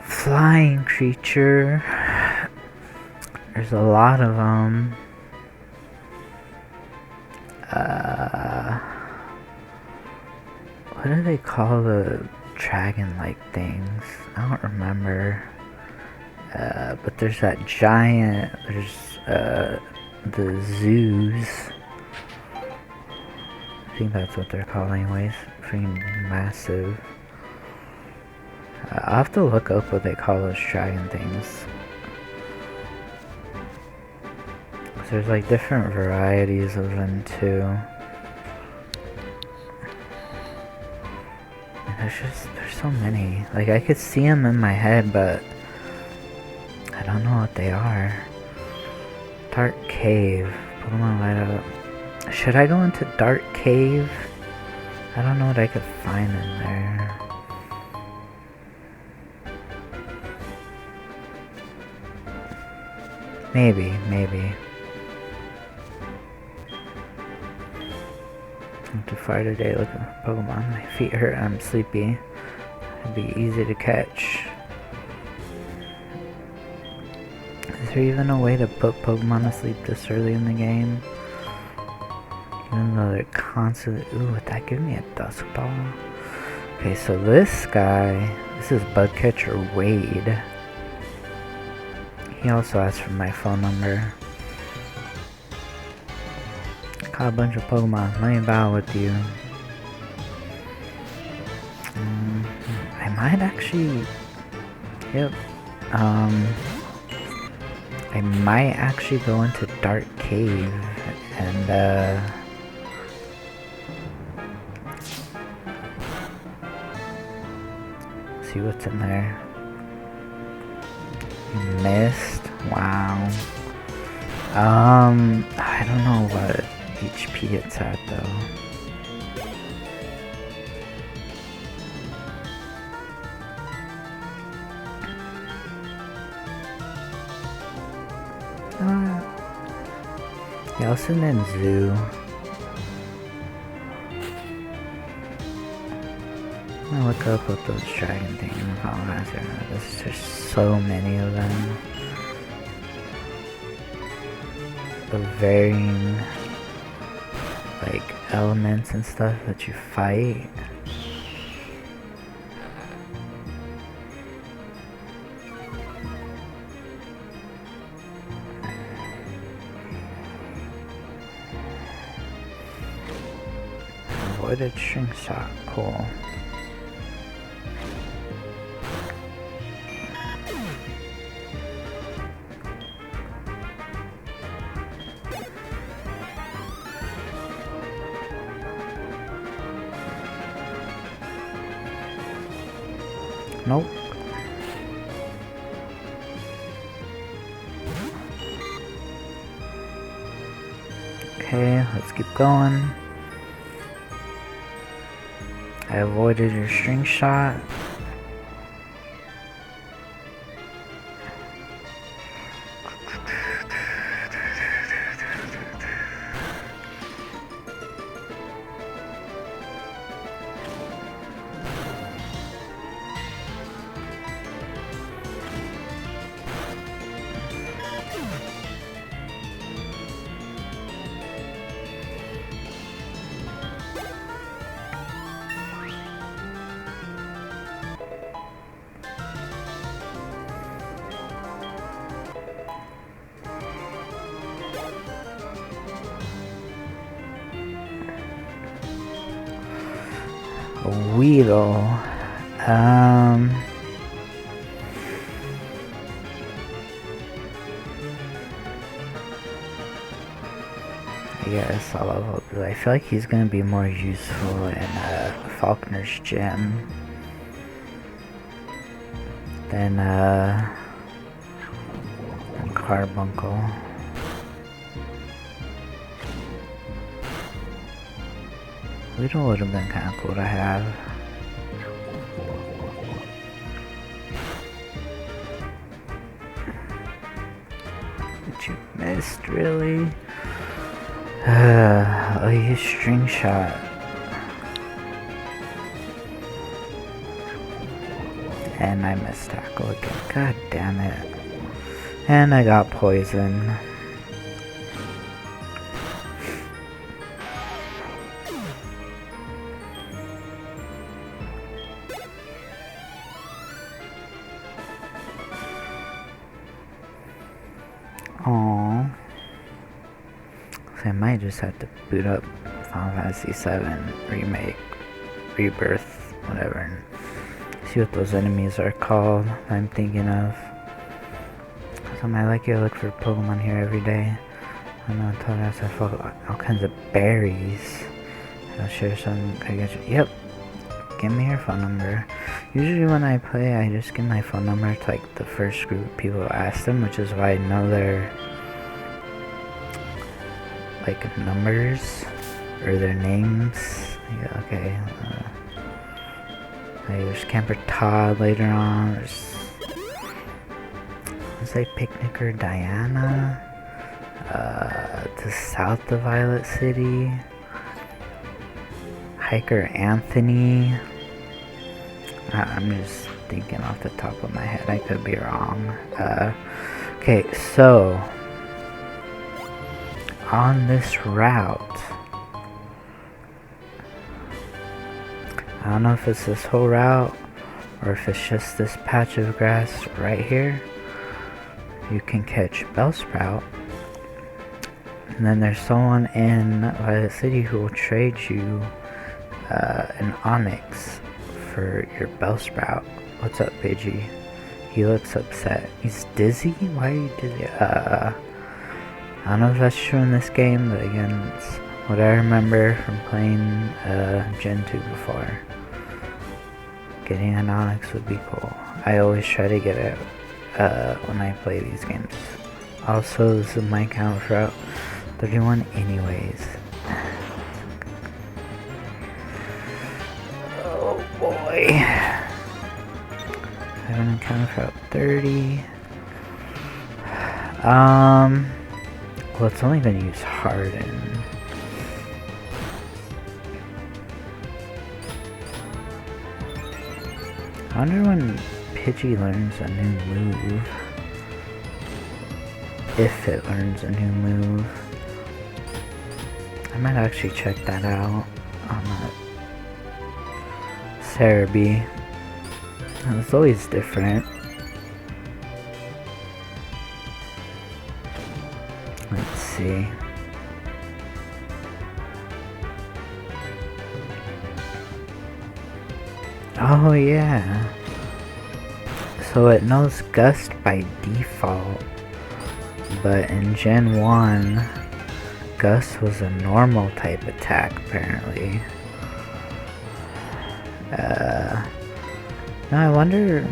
flying creature, there's a lot of them. What do they call the dragon-like things? I don't remember. But there's that giant, there's the zoos. I think that's what they're called anyways. Freaking massive. I'll have to look up what they call those dragon things. There's like different varieties of them too. And there's so many. Like I could see them in my head, but I don't know what they are. Dark Cave. Pokemon light up. Should I go into Dark Cave? I don't know what I could find in there. Maybe. I'm too far today looking for Pokemon. My feet hurt and I'm sleepy. It'd be easy to catch. Is there even a way to put Pokemon to sleep this early in the game? Even though they're constantly... Ooh, would that give me a Dusk Ball? Okay, so this guy... This is Bugcatcher Wade. He also asked for my phone number. Caught a bunch of Pokemon. Let me battle with you. I might actually... Yep. I might actually go into Dark Cave and see what's in there. Mist. Wow. I don't know what HP it's at though. Yeah, I'll send in Zoo. I'm gonna look up what those dragon things in Final Fantasy are. There's so many of them. Of varying, like, elements and stuff that you fight. Avoided string shot, cool. Nope. Okay, let's keep going. I avoided your string shot. Weedle. I guess I'll level up. I feel like he's gonna be more useful in Falconer's Gym than Carbuncle. Weedle would have been kind of cool to have. But you missed, really? Oh, you string shot. And I missed tackle again. God damn it. And I got poison. Aww. So I might just have to boot up Final Fantasy VII Remake, Rebirth, whatever, and see what those enemies are called I'm thinking of. So I might like to look for Pokemon here every day. I know I told us I fought all kinds of berries. I'll share some. I guess. Yep. Give me your phone number. Usually when I play, I just give my phone number to like the first group of people who ask them, which is why I know their like numbers or their names. Yeah, okay. There's Camper Todd later on. There's, let's say, Picnicker Diana. To south of Violet City. Hiker Anthony. I'm just thinking off the top of my head. I could be wrong. Okay, so on this route, I don't know if it's this whole route or if it's just this patch of grass right here. You can catch Bellsprout, and then there's someone in Violet City who will trade you an Onyx for your Bellsprout. What's up, Pidgey? He looks upset. He's dizzy? Why are you dizzy? I don't know if that's true in this game, but again, it's what I remember from playing Gen 2 before. Getting an Onyx would be cool. I always try to get it when I play these games. Also, this is my count for Route 31 anyways. Oh boy. I haven't encountered for Route 30. Well, it's only gonna use Harden. I wonder when Pidgey learns a new move. If it learns a new move. I might actually check that out on Cerebi. It's always different. Let's see. Oh yeah. So it knows Gust by default. But in Gen 1, Gust was a normal type attack apparently. No, I wonder.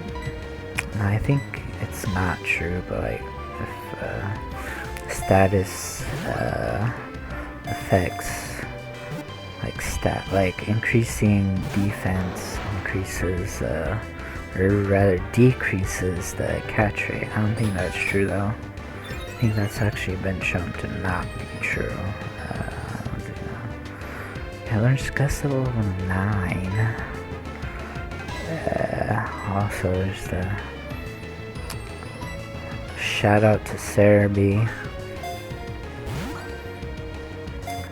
No, I think it's not true, but like if status effects like increasing defense increases or rather decreases the catch rate. I don't think that's true though. I think that's actually been shown to not be true. I learned Gust at level 9. Also, there's the shout out to Cerebi.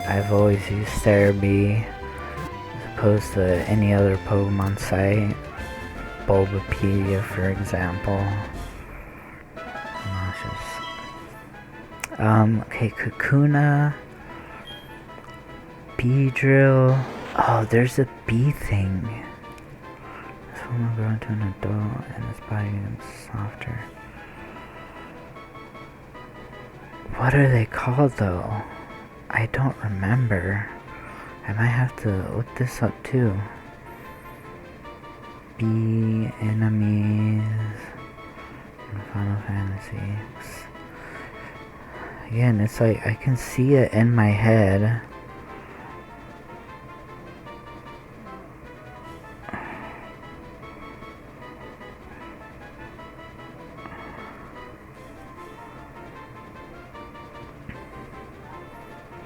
I've always used Cerebi as opposed to any other Pokemon site. Bulbapedia, for example. Okay, Kakuna, Beedrill. Oh, there's a bee thing. This one will grow into an adult and its body becomes softer. What are they called though? I don't remember. I might have to look this up too. Bee enemies in Final Fantasy. Again, it's like I can see it in my head.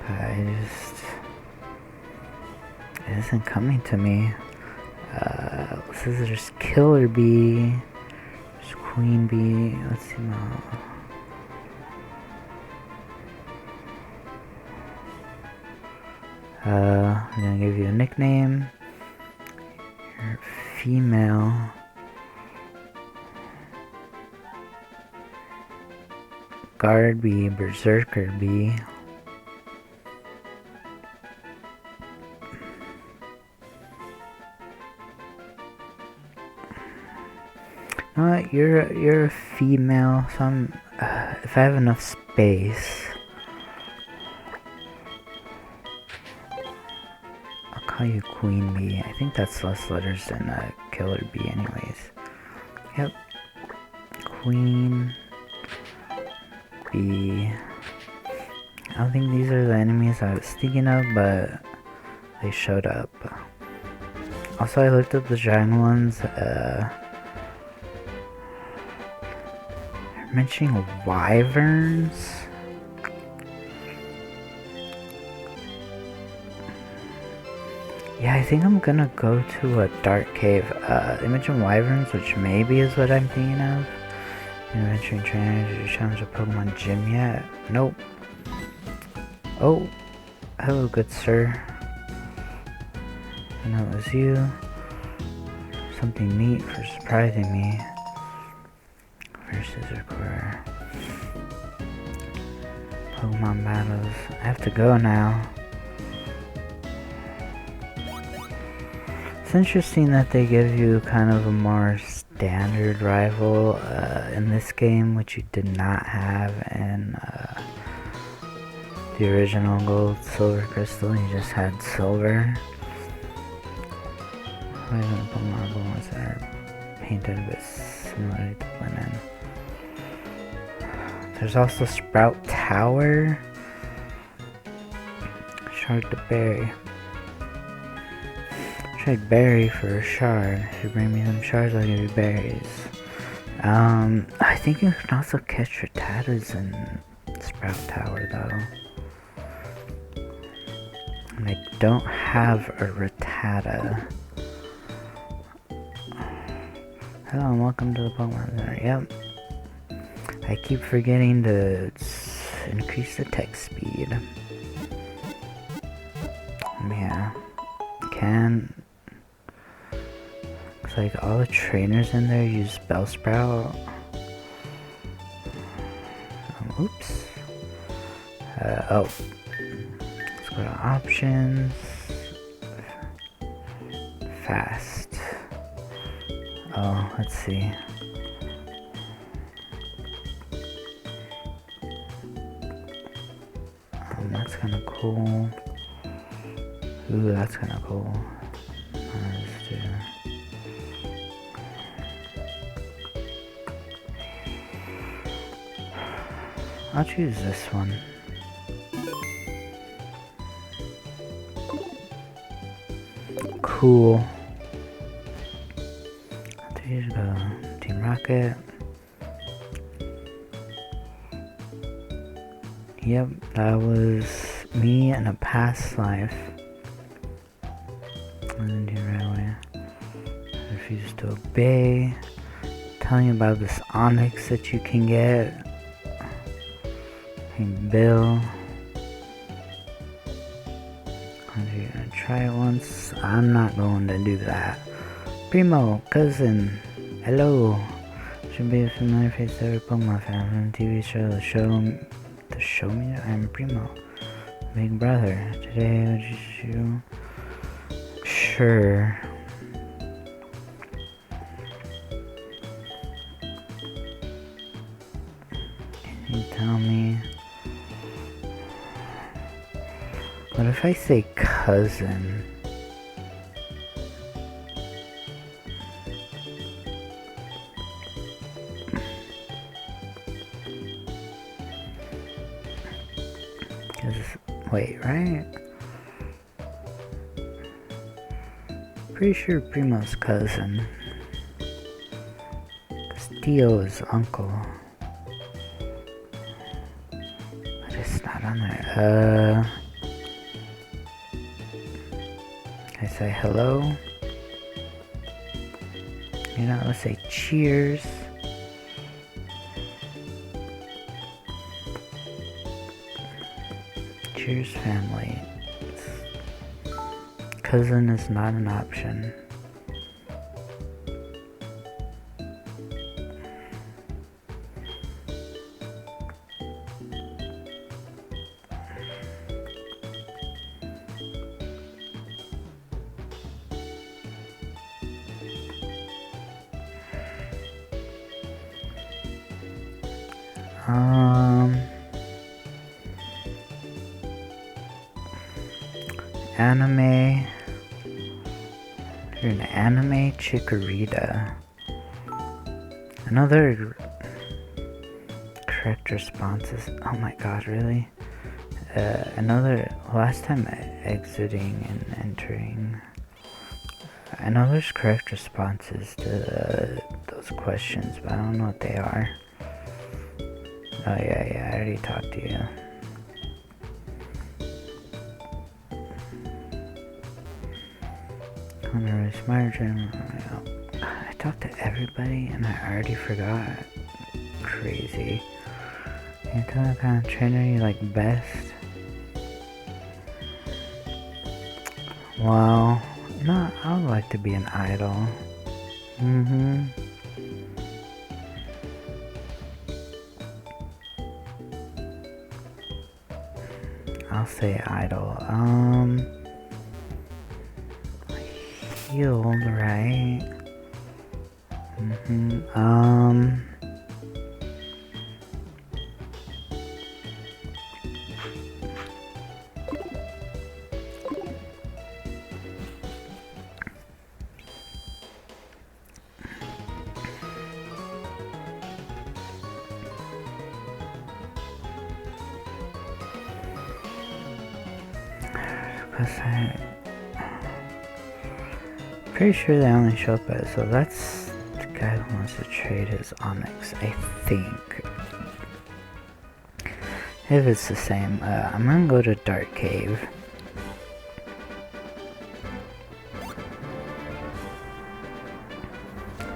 But it isn't coming to me. There's Killer Bee, there's Queen Bee. Let's see now. I'm gonna give you a nickname. You're female. Guard Bee, Berserker Bee. You're a female, so if I have enough space, I'll call you Queen Bee. I think that's less letters than Killer Bee anyways. Yep. Queen Bee. I don't think these are the enemies I was thinking of, but they showed up. Also, I looked up the giant ones. Mentioning wyverns. Yeah, I think I'm gonna go to a dark cave. They mentioned wyverns, which maybe is what I'm thinking of. Adventuring trainers, did you challenge a Pokemon gym yet? Nope. Oh, hello, good sir. I know it was you. Something neat for surprising me. Versus require Pokemon battles. I have to go now. It's interesting that they give you kind of a more standard rival in this game, which you did not have in the original Gold, Silver, Crystal. You just had Silver. I don't put marble ones that are painted a bit similar to blend in. There's also Sprout Tower. Shard to Berry. Trade Berry for a shard. If you bring me some shards, I'll give you berries. I think you can also catch Rattatas and Sprout Bellsprout Tower though. And I don't have a Rattata. Hello and welcome to the Pokemon Center. Yep. I keep forgetting to increase the text speed. Yeah. Looks like all the trainers in there use Bellsprout. Oops. Oh. Let's go to options. Fast. Oh, let's see. That's kind of cool. Ooh, that's kind of cool. Let's do. I'll choose this one. Cool. There you go. Team Rocket. Yep, that was me in a past life. And then right away. I refuse to obey. Telling you about this Onyx that you can get. Hey, Bill. You're gonna try it once. I'm not going to do that. Primo, cousin, hello. Should be a familiar face to every Pokemon fan from the TV show. The show me I'm Primo, big brother. Today, would you? Sure. Can you tell me? What if I say cousin? Wait, right? Pretty sure Primo's cousin. Castillo is uncle. But it's not on there. I say hello. You know, let's say cheers. Cheers, family. Cousin is not an option. Anime. You're an anime chikorita. Another correct response is, oh my god, really? Last time exiting and entering. I know there's correct responses to those questions, but I don't know what they are. Oh yeah, I already talked to you. I talked to everybody and I already forgot. Crazy. Can you tell me what kind of trainer you like best? Well, you know, I would like to be an idol. I'll say idol. Healed, right? Pretty sure they only show up as, so that's the guy who wants to trade his Onyx, I think. If it's the same, I'm gonna go to Dark Cave.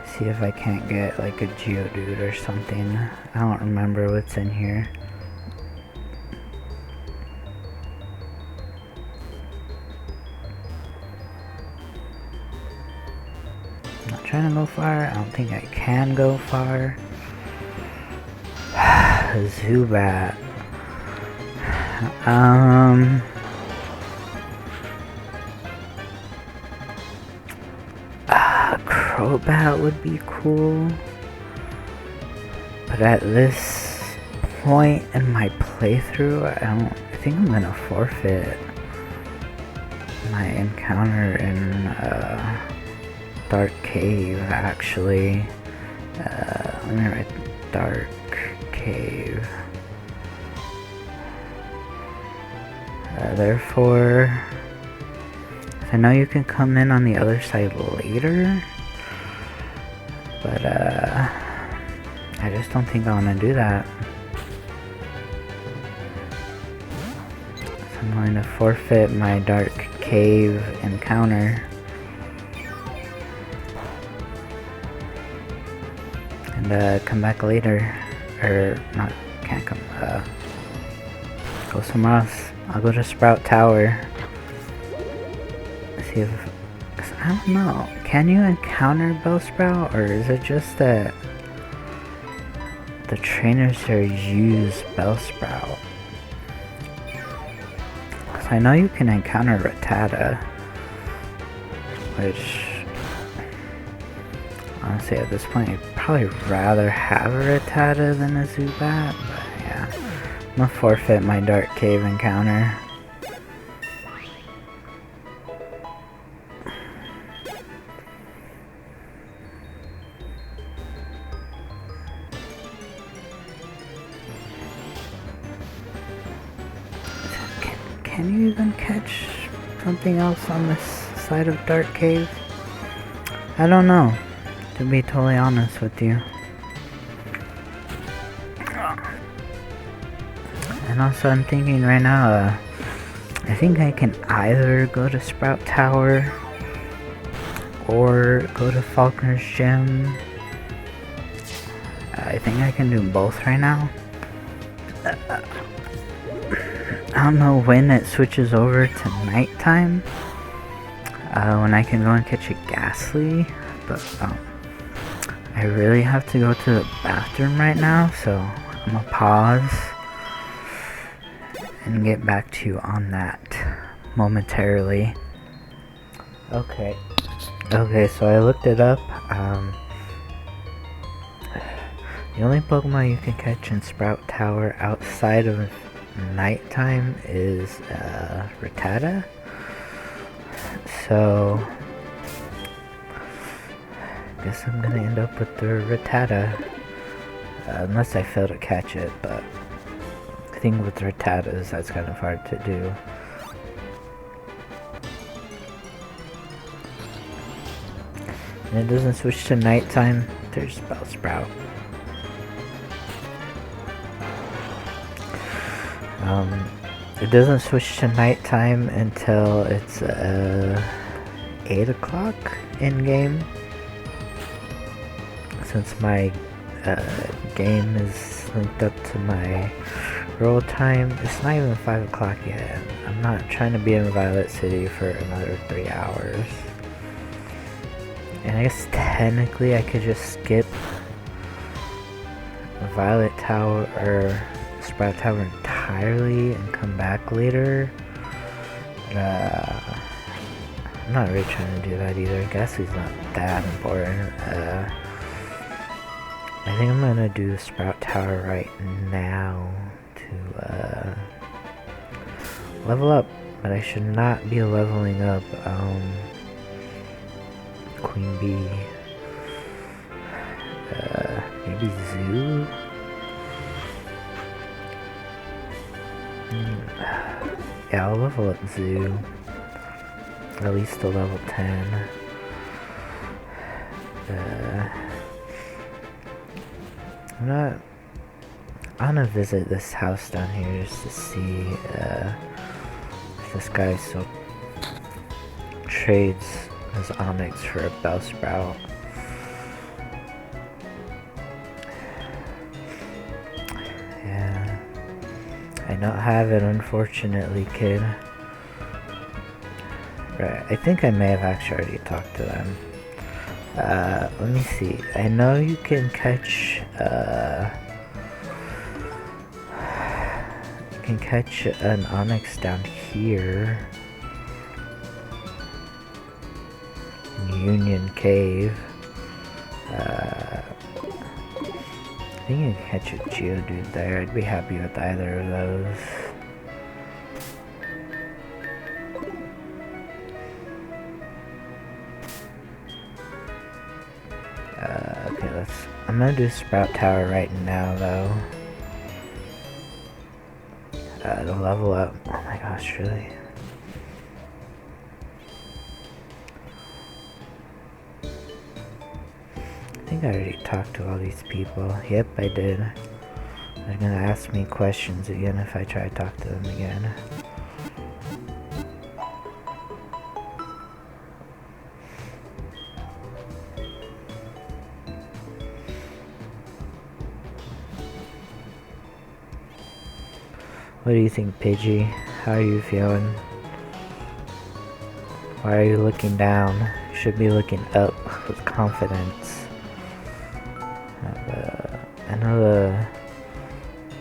See if I can't get like a Geodude or something. I don't remember what's in here. I'm not trying to go far. I don't think I can go far. Zubat. Crobat would be cool. But at this point in my playthrough, I think I'm gonna forfeit my encounter in Dark Cave, actually. Let me write Dark Cave. Therefore, I know you can come in on the other side later, but I just don't think I want to do that. So I'm going to forfeit my Dark Cave encounter. And come back later. Or, not, can't come, go somewhere else. I'll go to Sprout Tower. See if, cause I don't know, can you encounter Bellsprout, or is it just that the trainers here use Bellsprout? Cause I know you can encounter Rattata, which honestly at this point I'd probably rather have a Rattata than a Zubat, but yeah. I'm gonna forfeit my Dark Cave encounter. Can you even catch something else on this side of Dark Cave? I don't know, to be totally honest with you. And also I'm thinking right now, I think I can either go to Sprout Tower or go to Falconer's Gym. I think I can do both right now. I don't know when it switches over to nighttime, when I can go and catch a Ghastly, but I really have to go to the bathroom right now, so I'm gonna pause and get back to you on that momentarily. Okay, so I looked it up. The only Pokemon you can catch in Sprout Tower outside of nighttime is Rattata. So I guess I'm gonna end up with the Rattata, unless I fail to catch it, but I think with Rattatas that's kind of hard to do. And it doesn't switch to nighttime. There's Bellsprout. It doesn't switch to nighttime until it's 8 o'clock in game. Since my game is linked up to my roll time, it's not even 5 o'clock yet. I'm not trying to be in Violet City for another 3 hours. And I guess technically I could just skip Violet Tower or Sprout Tower entirely and come back later. I'm not really trying to do that either. Ghastly's not that important. I think I'm gonna do Sprout Tower right now to level up, but I should not be leveling up Queen Bee. Maybe Zoo? Yeah, I'll level up Zoo. At least to level 10. I'm gonna visit this house down here just to see if this guy still trades his onyx for a Bellsprout. Yeah, I don't have it, unfortunately, kid. Right, I think I may have actually already talked to them. Let me see. I know you can catch, you can catch an onyx down here. In Union Cave. I think you can catch a Geodude there. I'd be happy with either of those. Okay, I'm gonna do Sprout Tower right now, though. To level up. Oh my gosh, really? I think I already talked to all these people. Yep, I did. They're gonna ask me questions again if I try to talk to them again. What do you think, Pidgey? How are you feeling? Why are you looking down? You should be looking up with confidence. I know the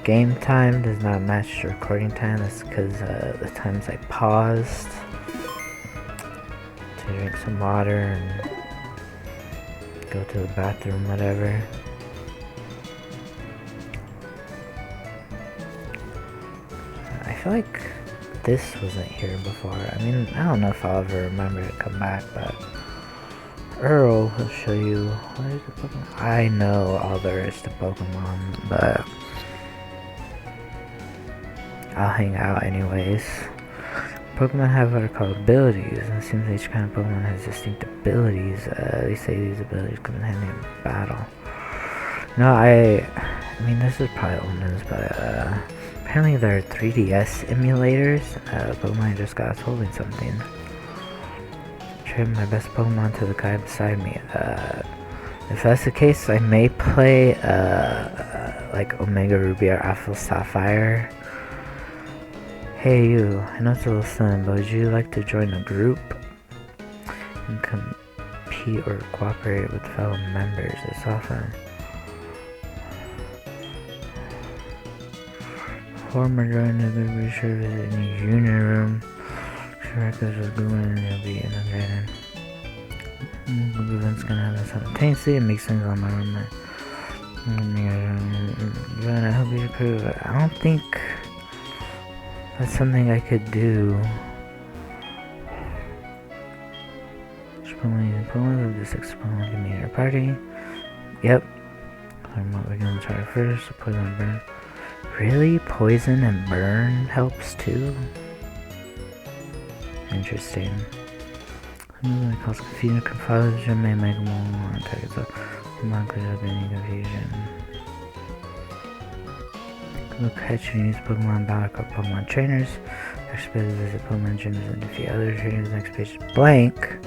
game time does not match the recording time. That's because the times I paused to drink some water and go to the bathroom, whatever. I feel like this wasn't here before. I mean, I don't know if I'll ever remember to come back, but Earl will show you what is the Pokemon. I know all there is to Pokemon, but I'll hang out anyways. Pokemon have what are called abilities, and it seems each kind of Pokemon has distinct abilities. They say these abilities come in handy in battle. No, I mean, this is probably old news, but apparently there are 3DS emulators. Pokemon I just got us holding something. Trade my best Pokemon to the guy beside me. If that's the case, I may play like Omega Ruby or Alpha Sapphire. Hey you, I know it's a little sudden, but would you like to join a group and compete or cooperate with fellow members? It's often former join the group, be sure to visit any junior room. Records of Google and you'll be integrated. Google event's gonna happen simultaneously and makes things on my room. I hope you approve. I don't think that's something I could do. Pokemon of the 6 Pokemon can meet our party. Yep. What we're gonna try first. Poison and burn. Really? Poison and burn helps too? Interesting. It causes confusion, confusion may make more attacks, so not clear up any confusion. Go catch and use Pokemon battle card Pokemon trainers. Next page visit Pokemon gyms and defeat other trainers. Next page is blank.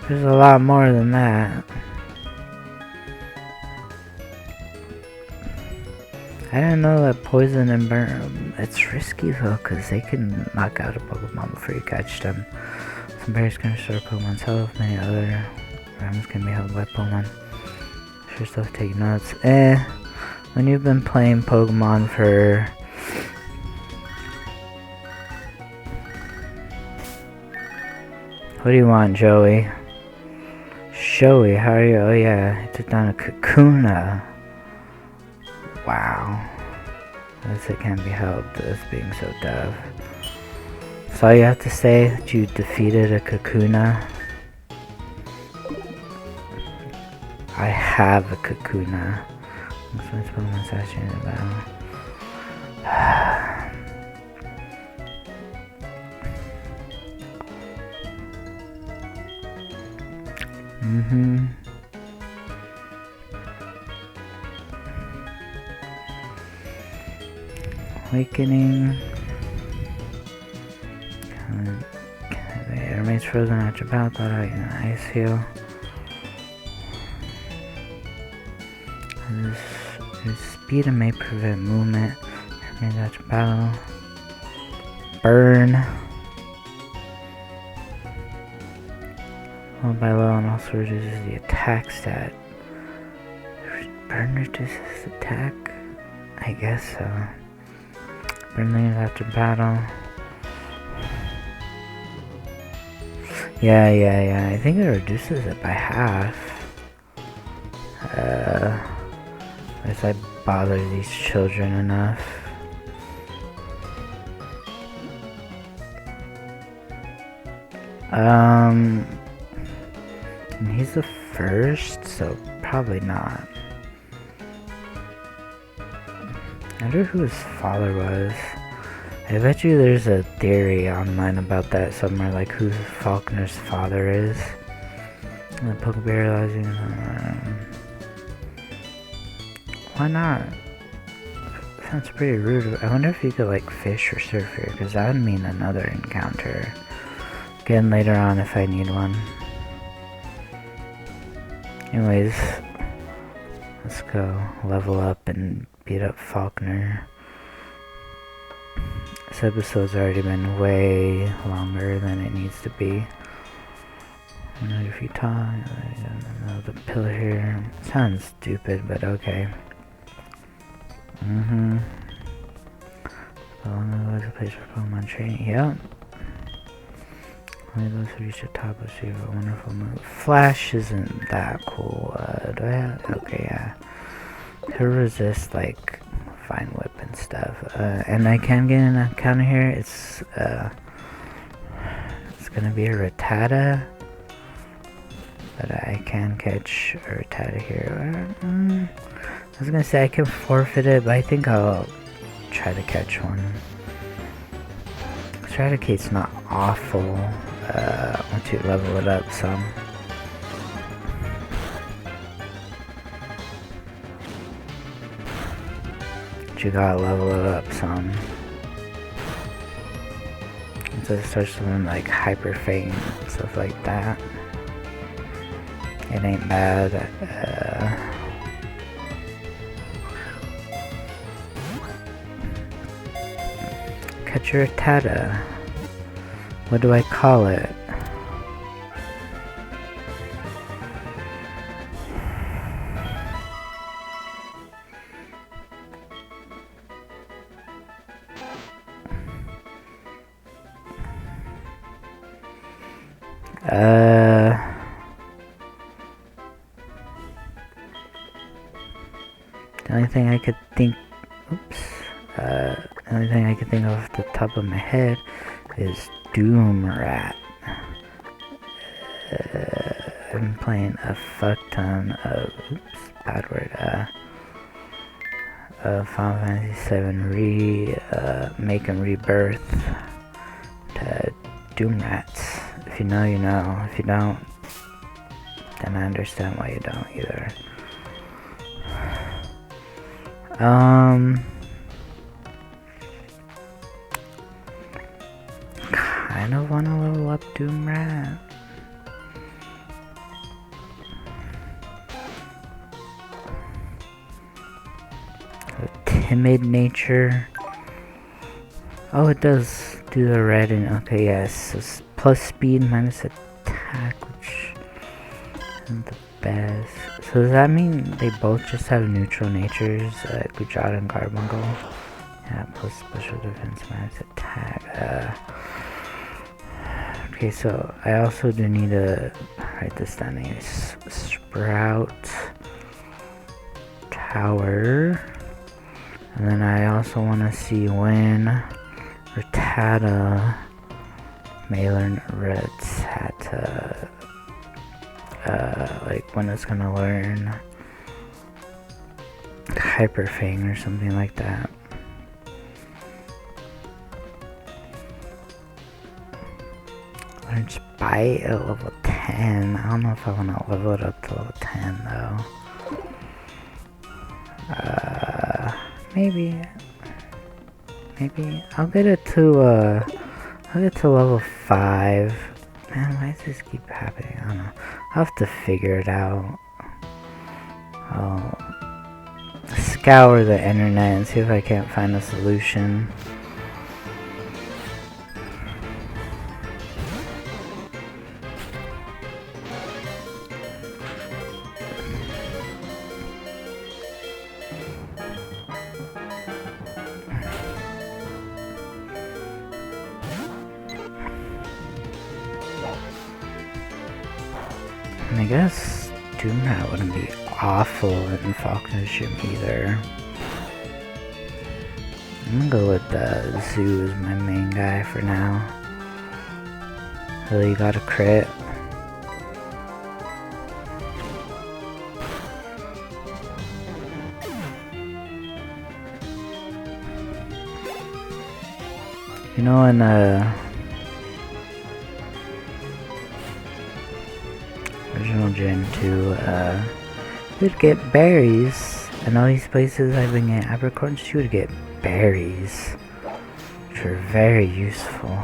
There's a lot more than that. I didn't know that poison and burn. It's risky though, because they can knock out a Pokemon before you catch them. Some berries can restore Pokemon's health. Many other items can be held by Pokemon. Sure stuff, take notes. When you've been playing Pokemon for what do you want, Joey? Joey, how are you? Oh yeah, I took down a Kakuna. Wow. This it can't be helped, this being so deaf. So you have to say that you defeated a Kakuna. I have a Kakuna. Looks like Pokemon saturated in battle. Awakening. The air remains frozen after battle. Thought out in an ice heel. His speed may prevent movement. Remains after battle. Burn. Low by low and also reduces the attack stat. Burn reduces attack? I guess so. Burn leaves after battle. Yeah. I think it reduces it by half. If I bother these children enough. He's the first, so probably not. I wonder who his father was. I bet you there's a theory online about that somewhere, like who Faulkner's father is. And the Pokebear allows you. Why not? Sounds pretty rude. I wonder if you could like fish or surf here, because that would mean another encounter. Again later on if I need one. Anyways, let's go level up and beat up Faulkner. This episode's already been way longer than it needs to be. I don't know if you talk, the pillar here. Sounds stupid, but okay. So long as a place for Pokemon training. Yep. Only those who reach the top will receive a wonderful move. Flash isn't that cool. Do I have? Okay, yeah. To resist like Vine Whip and stuff. And I can get an encounter here. It's gonna be a Rattata. But I can catch a Rattata here. I was gonna say I can forfeit it, but I think I'll try to catch one. Straticate's not awful once you level it up some. But you gotta level it up some. So it starts to learn like Hyper Feint and stuff like that. It ain't bad. Catch your Rattata. What do I call it? The only thing I could think, the only thing I could think of off the top of my head is Doomrat. I'm playing a fuck ton of, bad word, Final Fantasy VII Make and Rebirth to Doomrats. If you know, you know. If you don't, then I understand why you don't either. Kind of want to level up Doomrat. A timid nature. Oh, it does do the red and okay, yes. So plus speed minus attack, which isn't the best. So does that mean they both just have neutral natures, Gujarat and Carbuncle? Yeah, plus special defense minus attack. Okay, so I also do need to write this down. Sprout Tower. And then I also want to see when Rattata may learn Rattata. Like when it's gonna learn Hyper Feint or something like that. Learns Bite at level 10. I don't know if I want to level it up to level 10 though. Maybe. Maybe I'll get it to level 5. Man, why does this keep happening? I don't know. I'll have to figure it out. I'll scour the internet and see if I can't find a solution. And I guess Doomrat wouldn't be awful in Falconer's Gym either. I'm gonna go with Zoo as my main guy for now. Really got a crit. You know, in original Gen 2, you'd get berries. In all these places I've been getting apricorns, you would get berries, which are very useful.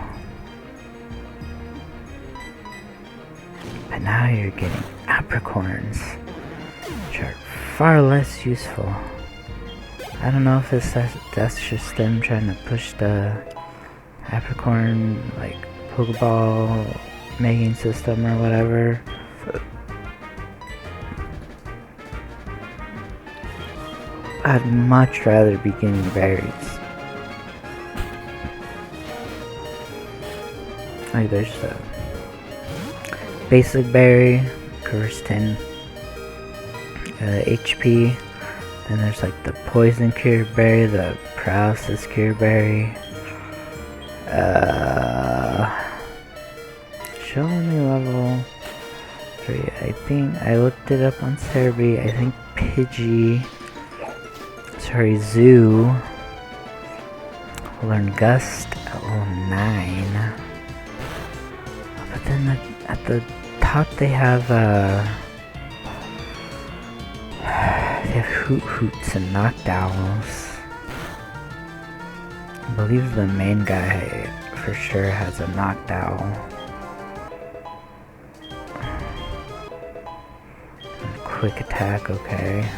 But now you're getting apricorns, which are far less useful. I don't know if that's just them trying to push the apricorn, like, Pokeball making system or whatever. I'd much rather be getting berries. Like, there's the basic berry, covers 10 HP. Then there's like the poison cure berry, the paralysis cure berry. Show me level 3. I think I looked it up on Cerebi. I think Zoo will learn Gust at level 9. But then at the top they have Hoots and Knockdowns. I believe the main guy for sure has a Knockdown. Quick attack, okay.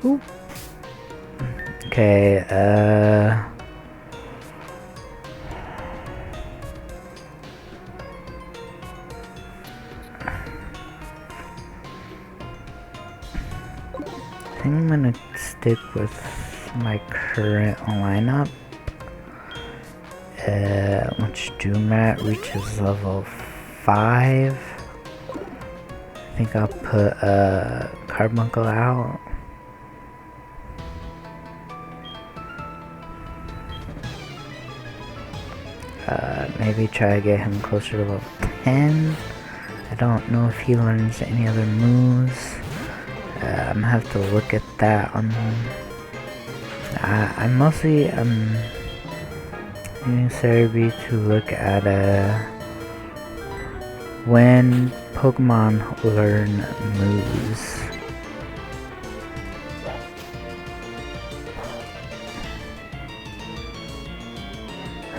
Ooh. Okay, I think I'm gonna stick with my current lineup. Once Doomrat reaches level 5, I think I'll put Carbuncle out. Maybe try to get him closer to level 10. I don't know if he learns any other moves. I'm gonna have to look at that on. I'm using Cerebi to look at when Pokemon learn moves.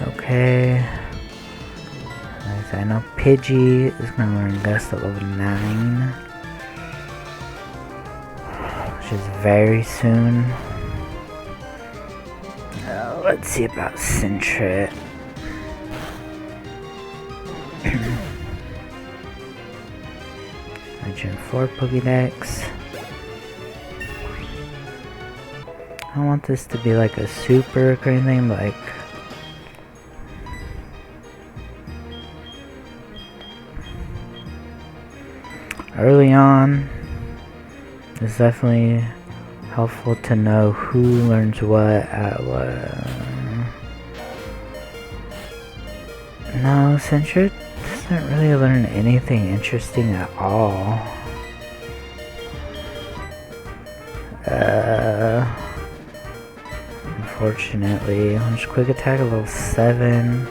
Okay. I know Pidgey is gonna learn Gust at level 9, which is very soon. Let's see about Sentret. My Gen 4 Pokédex. I don't want this to be like a super or anything, but like early on, it's definitely helpful to know who learns what at what. No, Sentret doesn't really learn anything interesting at all. Unfortunately, launch quick attack at level 7,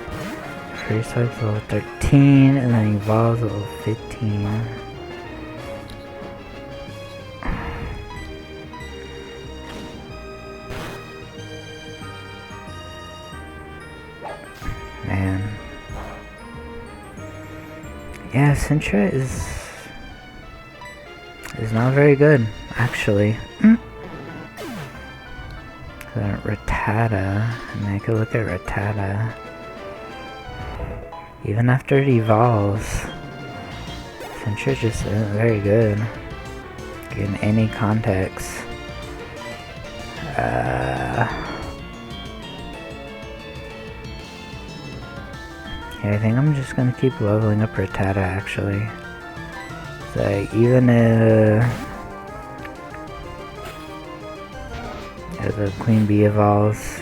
free swipe level 13, and then evolves at level 15. Man. Yeah, Sintra is not very good, actually. Rattata, and I could look at Rattata. Even after it evolves, Sintra just isn't very good in any context. Yeah, I think I'm just gonna keep leveling up Rattata actually. So even as the Queen Bee evolves,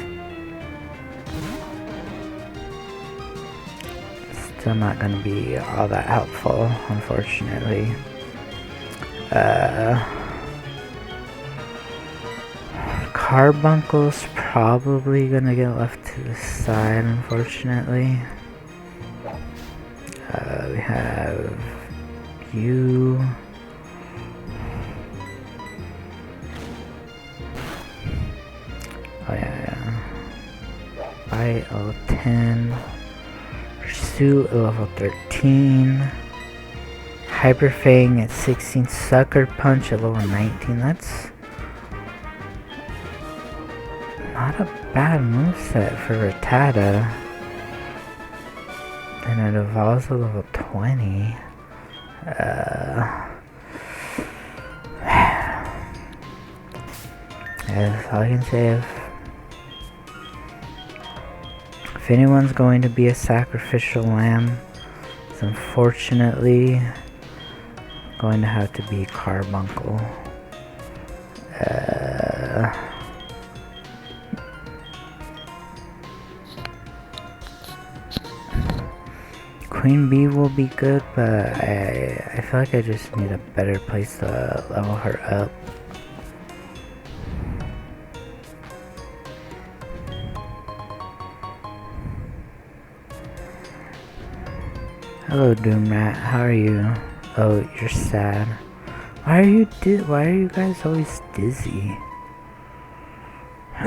still not gonna be all that helpful, unfortunately. Carbuncle's probably gonna get left to the side, unfortunately. We have you. Oh yeah. Bite level 10. Pursuit at level 13. Hyper Fang at 16. Sucker Punch at level 19. That's not a bad moveset for Rattata. And it evolves at level 20. That's all I can say. If anyone's going to be a sacrificial lamb, it's unfortunately going to have to be Carbuncle. Queen Bee will be good, but I feel like I just need a better place to level her up. Hello Doomrat, how are you? Oh, you're sad. Why are you guys always dizzy?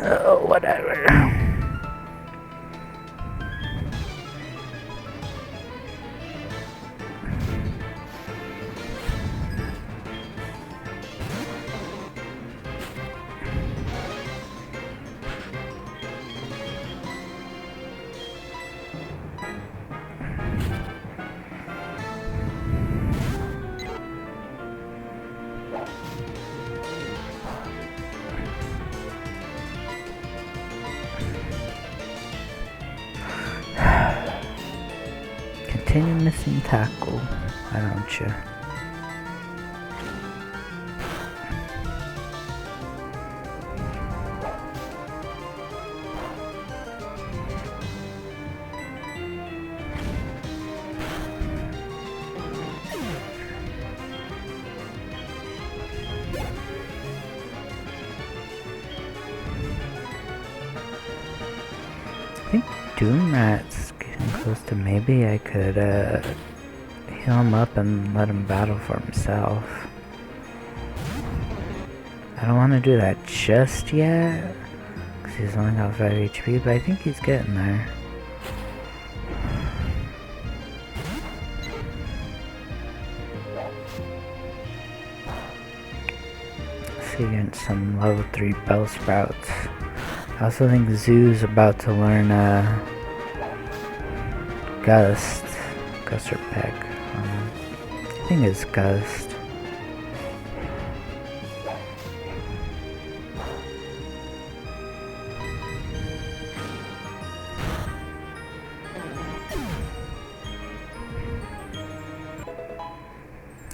Oh, whatever. Continue missing tackle, why don't you? I think Doomrat's getting close to maybe I could heal him up and let him battle for himself. I don't want to do that just yet, because he's only got 5 HP, but I think he's getting there. Let's see, getting some level 3 Bellsprouts. I also think Zoo's about to learn Gust or Peck. I think it's Gust.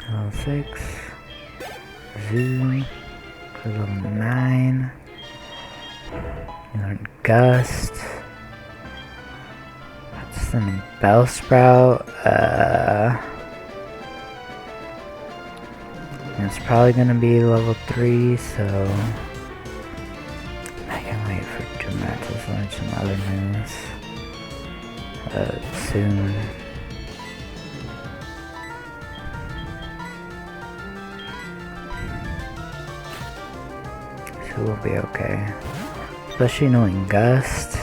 Level 6. Zoo. Level 9. You learn Gust. That's some Bellsprout. It's probably gonna be level 3, so I can't wait for Dramatic to learn some other moves soon. So we'll be okay. Especially knowing Gust.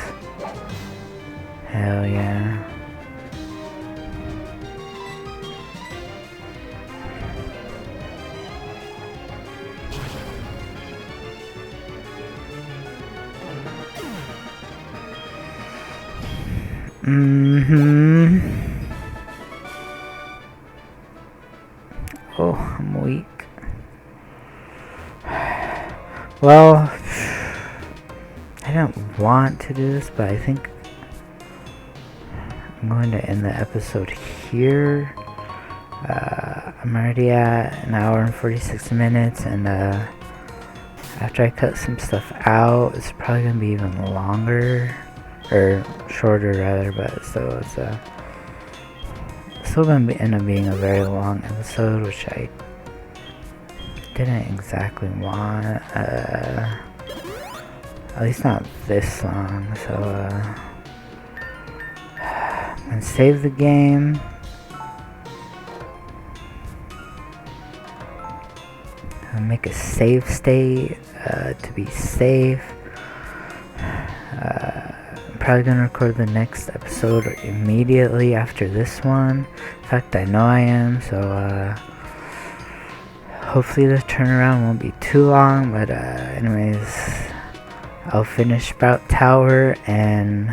Hell yeah. Oh, I'm weak. Well, I don't want to do this, but I think I'm going to end the episode here. I'm already at an hour and 46 minutes, and after I cut some stuff out, it's probably going to be even longer, or shorter rather, but still it's still going to end up being a very long episode, which I didn't exactly want, at least not this long, so I'm gonna save the game. I'll make a save state to be safe. I'm probably gonna record the next episode immediately after this one. In fact, I know I am, so hopefully the turnaround won't be too long, but anyways, I'll finish Sprout Tower and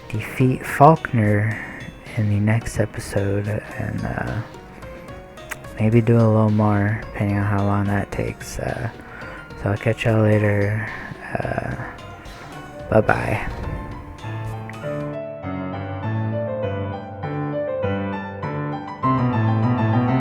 defeat Faulkner in the next episode, and maybe do a little more depending on how long that takes. So I'll catch y'all later. Bye bye.